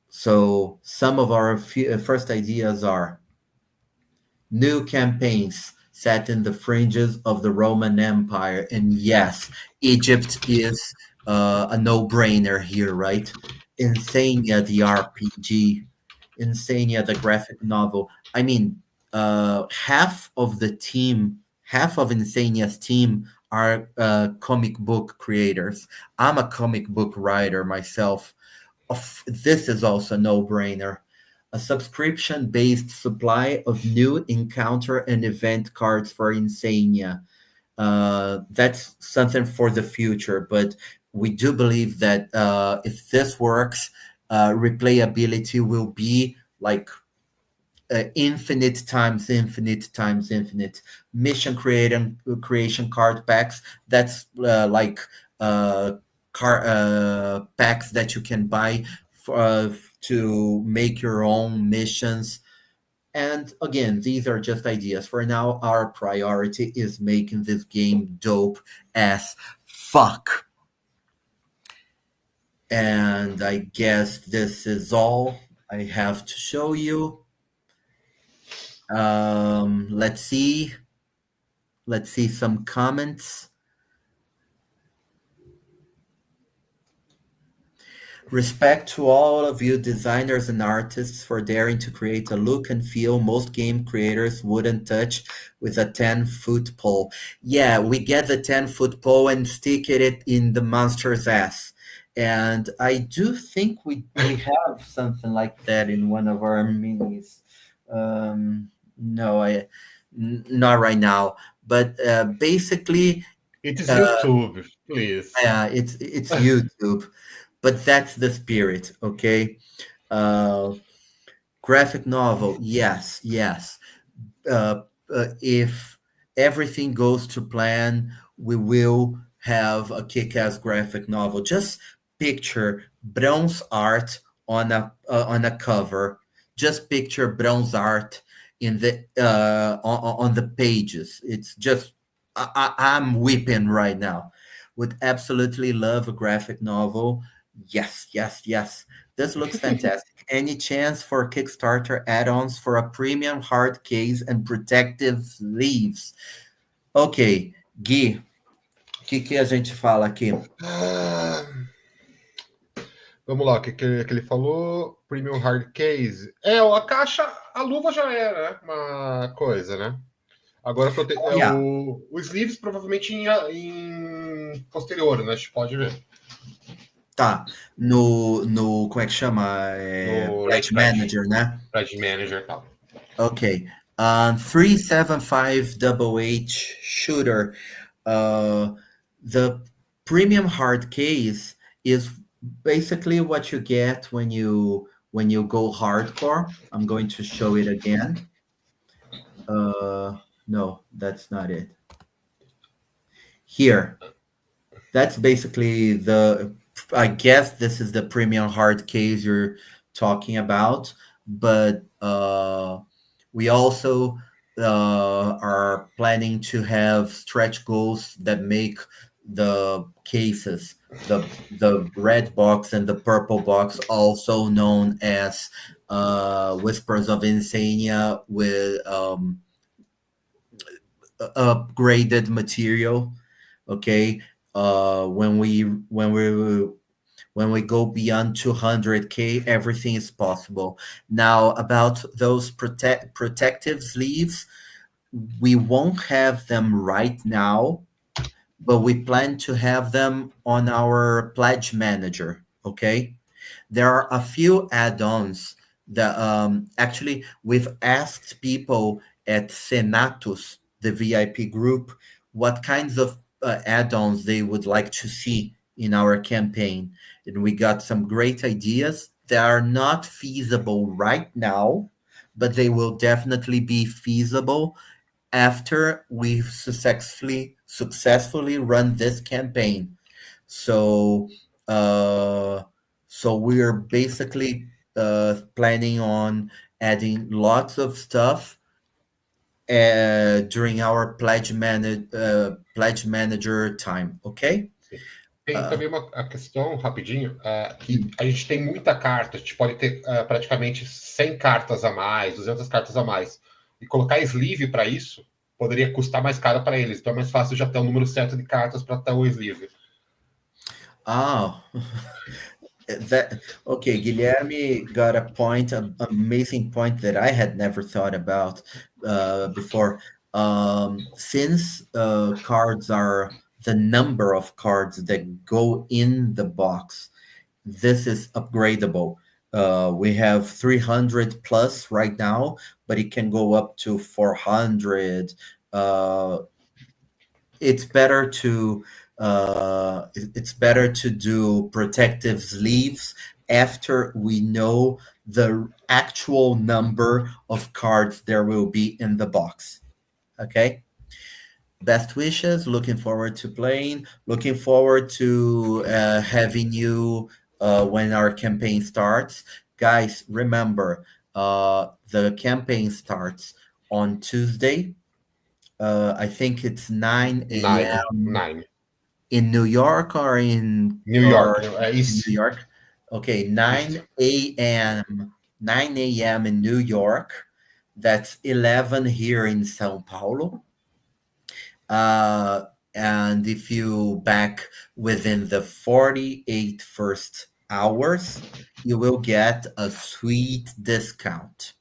So, some of our first ideas are new campaigns set in the fringes of the Roman Empire. And yes, Egypt is a no brainer here, right? Insania, the RPG, Insania, the graphic novel. I mean, half of Insania's team are comic book creators. I'm a comic book writer myself. This is also no brainer. a subscription-based supply of new encounter and event cards for Insania. That's something for the future, but we do believe that if this works, replayability will be like infinite times infinite times infinite. Creation card packs. That's like uh, packs that you can buy to make your own missions. And again, these are just ideas. For now, our priority is making this game dope as fuck. And I guess this is all I have to show you. Let's see. Let's see some comments. Respect to all of you designers and artists for daring to create a look and feel most game creators wouldn't touch with a 10-foot pole. Yeah, we get the 10-foot pole and stick it in the monster's ass. And I do think we have something like that in one of our minis. No, not right now. But basically, It is uh, YouTube, please. yeah, it's YouTube, but that's the spirit, okay? Uh, graphic novel, yes, yes. If everything goes to plan, we will have a kick-ass graphic novel. Just picture bronze art on a cover. Just picture bronze art in the on the pages. It's just I'm weeping right now. Would absolutely love a graphic novel. Yes, yes, yes. This looks fantastic. Any chance for Kickstarter add-ons for a premium hard case and protective sleeves? Ok, Gui, o que a gente fala aqui? Ah, vamos lá, o que ele falou? Premium Hard Case. A caixa, a luva já era, né? Uma coisa, né? Agora Yeah, o sleeves provavelmente em posterior, né? A gente pode ver. tá. No como é que chama? No Pledge Late Pledge, Manager, né? Pledge Manager e tal. Ok. 375 Double H Shooter. Uh, the premium hard case is basically what you get when you go hardcore. I'm going to show it again. No, that's not it. Here, that's basically the. I guess this is the premium hard case you're talking about, but we also are planning to have stretch goals that make the cases, the red box and the purple box, also known as Whispers of Insania, with upgraded material. Okay, when we go beyond 200K, everything is possible. Now, about those protective sleeves, we won't have them right now, but we plan to have them on our pledge manager. Okay, there are a few add-ons that actually we've asked people at Senatus, the VIP group, what kinds of add-ons they would like to see in our campaign, and we got some great ideas that are not feasible right now, but they will definitely be feasible after we've successfully run this campaign. So, uh, so we're basically planning on adding lots of stuff during our pledge manager time. Okay. Tem também a questão, rapidinho, que a gente tem muita carta, a gente pode ter praticamente 100 cartas a mais, 200 cartas a mais. E colocar sleeve para isso poderia custar mais caro para eles. Então é mais fácil já ter o número certo de cartas para ter o sleeve. Oh, that okay. Guilherme got a point, an amazing point that I had never thought about before. Since cards are the number of cards that go in the box, this is upgradable. We have 300 plus right now, but it can go up to 400. Uh, it's better to it's better to do protective sleeves after we know the actual number of cards there will be in the box. Okay. Best wishes. Looking forward to playing. Looking forward to having you when our campaign starts. Guys, remember, the campaign starts on Tuesday. I think it's 9 Nine, a.m. nine. in New York or New York. in New York. Okay, East. 9 a.m. 9 a.m. in New York. That's 11 here in São Paulo. Uh, and if you back within the 48 first hours, you will get a sweet discount.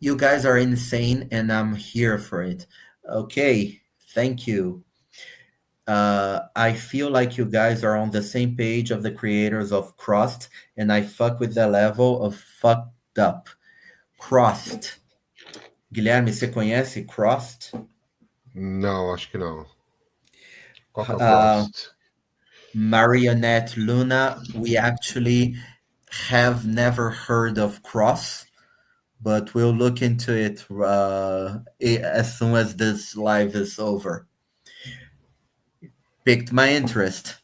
You guys are insane, and I'm here for it. Okay, thank you. I feel like you guys are on the same page of the creators of Crust, and I fuck with the level of fucked up. Crust. Guilherme, você conhece Crust? Não, acho que não. Qual que é o Uh, Frost? Marionette Luna, we actually have never heard of Cross, but we'll look into it as soon as this live is over. Piqued my interest.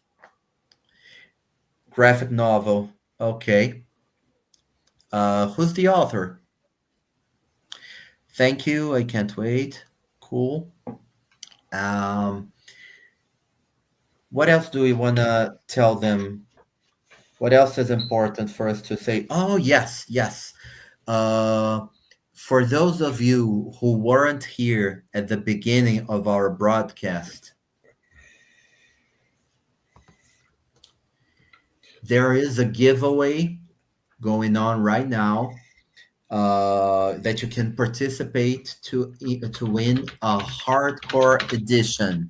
Graphic novel. Okay. Who's the author? Thank you. I can't wait. Cool. What else do we want to tell them? What else is important for us to say? Oh, yes, yes. For those of you who weren't here at the beginning of our broadcast, there is a giveaway going on right now that you can participate to win a hardcore edition.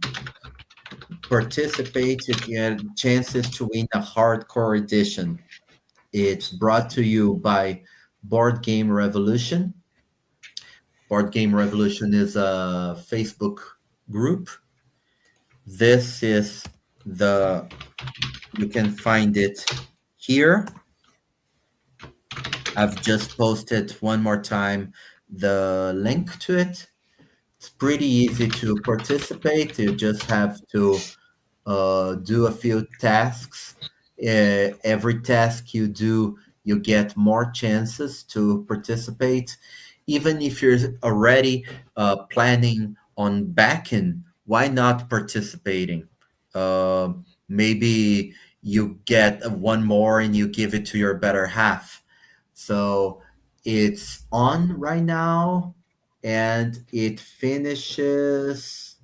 Participate, you get chances to win a hardcore edition. It's brought to you by Board Game Revolution. Board Game Revolution is a Facebook group. This is you can find it here. I've just posted one more time the link to it. It's pretty easy to participate. You just have to do a few tasks. Every task you do, you get more chances to participate. Even if you're already planning on backing, why not participating? Uh, Maybe you get one more and you give it to your better half. So it's on right now and it finishes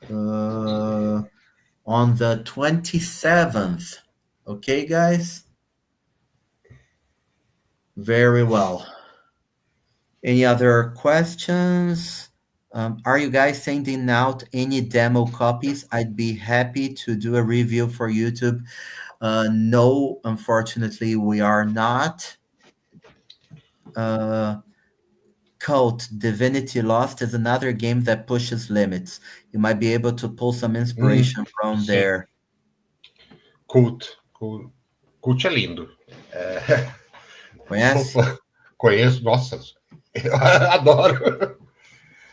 on the 27th. Okay, guys? Very well. Any other questions? Are you guys sending out any demo copies? I'd be happy to do a review for YouTube. No, unfortunately, we are not. Cult Divinity Lost is another game that pushes limits. You might be able to pull some inspiration from Sim. there. Cult. Cult é lindo. Conhece? Conheço, nossa, eu adoro.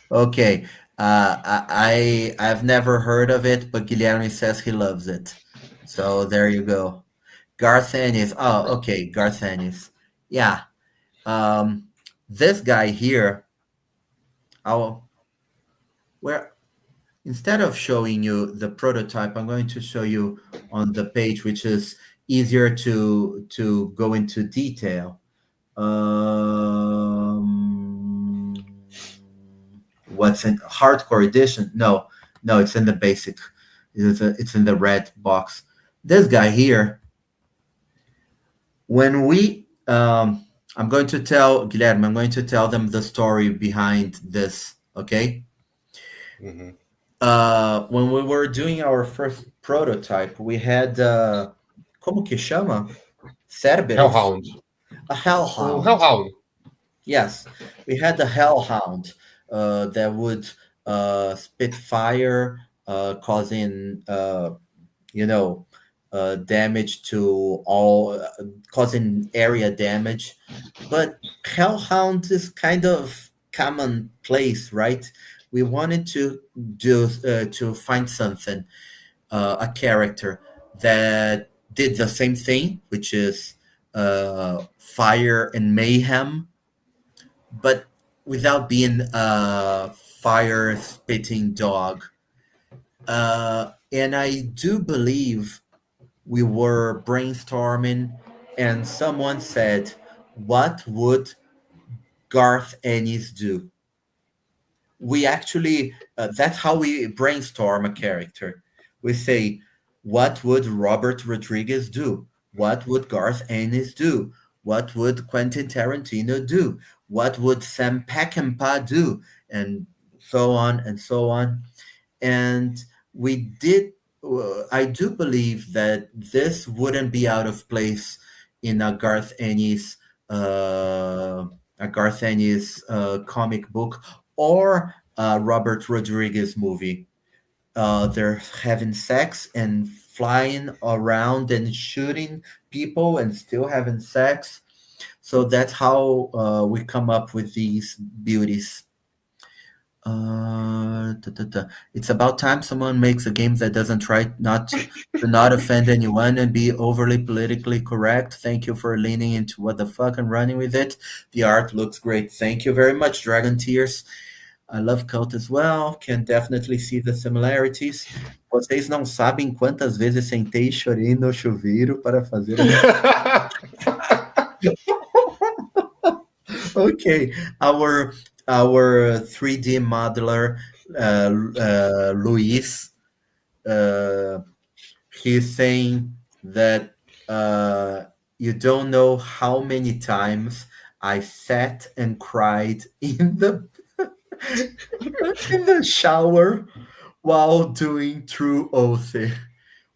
Okay. I've never heard of it, but Guilherme says he loves it. So there you go. Garth Ennis. Oh, okay, Garth Ennis. Yeah. This guy here, instead of showing you the prototype, I'm going to show you on the page, which is easier to go into detail. What's in hardcore edition? No, it's in the basic. It's in the red box. This guy here, when we I'm going to tell Guilherme, I'm going to tell them the story behind this, okay? When we were doing our first prototype, we had como que chama? Cerberus. Hellhound. A hellhound. Hellhound. Yes, we had the hellhound that would spit fire, causing damage to all, causing area damage. But hellhound is kind of commonplace, right? We wanted to do to find something, a character that did the same thing, which is fire and mayhem, but without being a fire spitting dog. And I do believe we were brainstorming, and someone said, "What would Garth Ennis do?" We actually, that's how we brainstorm a character. We say, "What would Robert Rodriguez do? What would Garth Ennis do? What would Quentin Tarantino do? What would Sam Peckinpah do?" And so on and so on. And we did, I do believe that this wouldn't be out of place in a Garth Ennis comic book or a Robert Rodriguez movie. They're having sex and flying around and shooting people and still having sex. So that's how we come up with these beauties. It's about time someone makes a game that doesn't try not to not offend anyone and be overly politically correct. Thank you for leaning into what the fuck and running with it. The art looks great. Thank you very much, Dragon Tears. I love Cult as well. Can definitely see the similarities. Vocês não sabem quantas vezes sentei e chorei no chuveiro para fazer Okay, our 3D modeler, Luis, he's saying that you don't know how many times I sat and cried in the in the shower while doing True OC.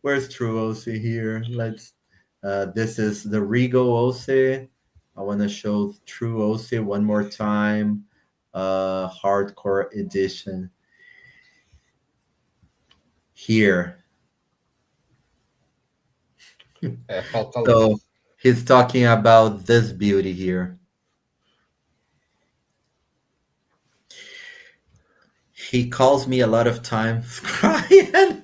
Where's True OC here? Let's. This is the Regal OC. I want to show True OC one more time. Hardcore edition. Here. So he's talking about this beauty here. He calls me a lot of times crying.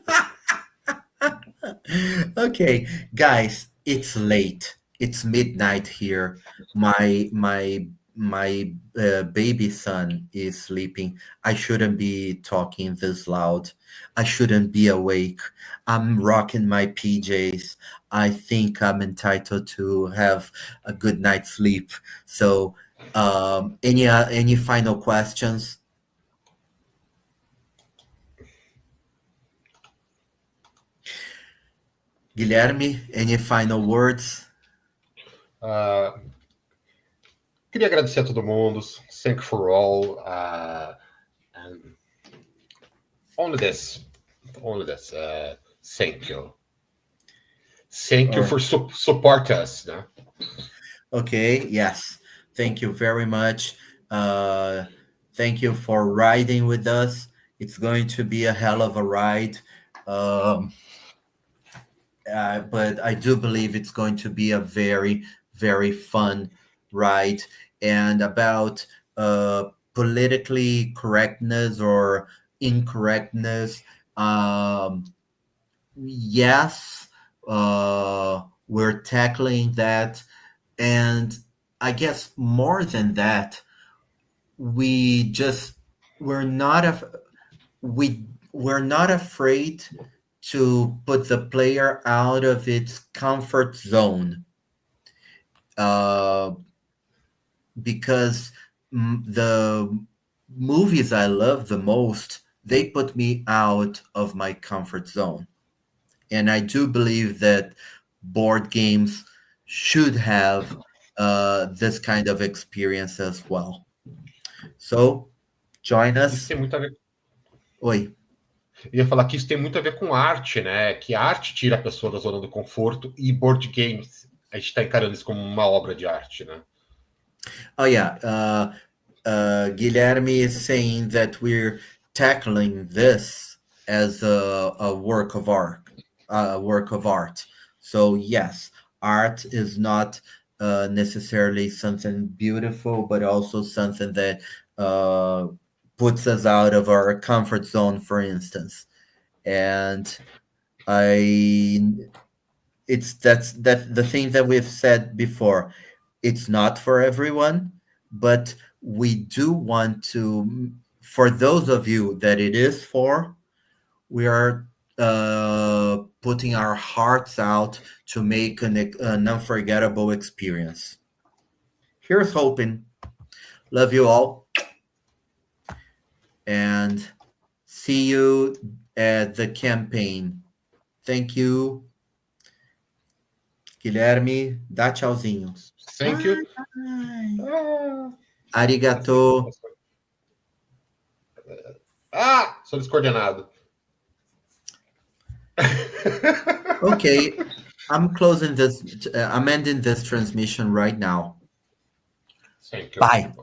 Okay, guys, it's late. It's midnight here. My baby son is sleeping. I shouldn't be talking this loud. I shouldn't be awake. I'm rocking my PJs. I think I'm entitled to have a good night's sleep. So, any final questions? Guilherme, any final words? Queria agradecer a todo mundo. Thank you for all. And only this. Thank you. Thank you for support us. No? Okay, yes. Thank you very much. Thank you for riding with us. It's going to be a hell of a ride. But I do believe it's going to be a very, very fun ride. And about politically correctness or incorrectness, yes, we're tackling that. And I guess more than that, we're not afraid to put the player out of its comfort zone, because the movies I love the most, they put me out of my comfort zone. And I do believe that board games should have this kind of experience as well. So, join us. Isso tem muito a ver. Oi. Eu ia falar que isso tem muito a ver com arte, né? Que a arte tira a pessoa da zona do conforto e board games a gente está encarando isso como uma obra de arte, né? Oh yeah, Guilherme is saying that we're tackling this as a work of art, a work of art. So yes, art is not necessarily something beautiful, but also something that puts us out of our comfort zone, for instance. And I, that's the thing that we've said before. It's not for everyone, but we do want to, for those of you that it is for, we are putting our hearts out to make an unforgettable experience. Here's hoping. Love you all, and see you at the campaign. Thank you. Guilherme, dá tchauzinho. Thank you. Arigato. Sou descoordenado. Okay, I'm closing this. I'm ending this transmission right now. Thank you. Bye.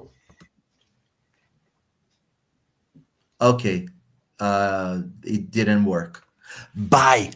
Okay, it didn't work. Bye.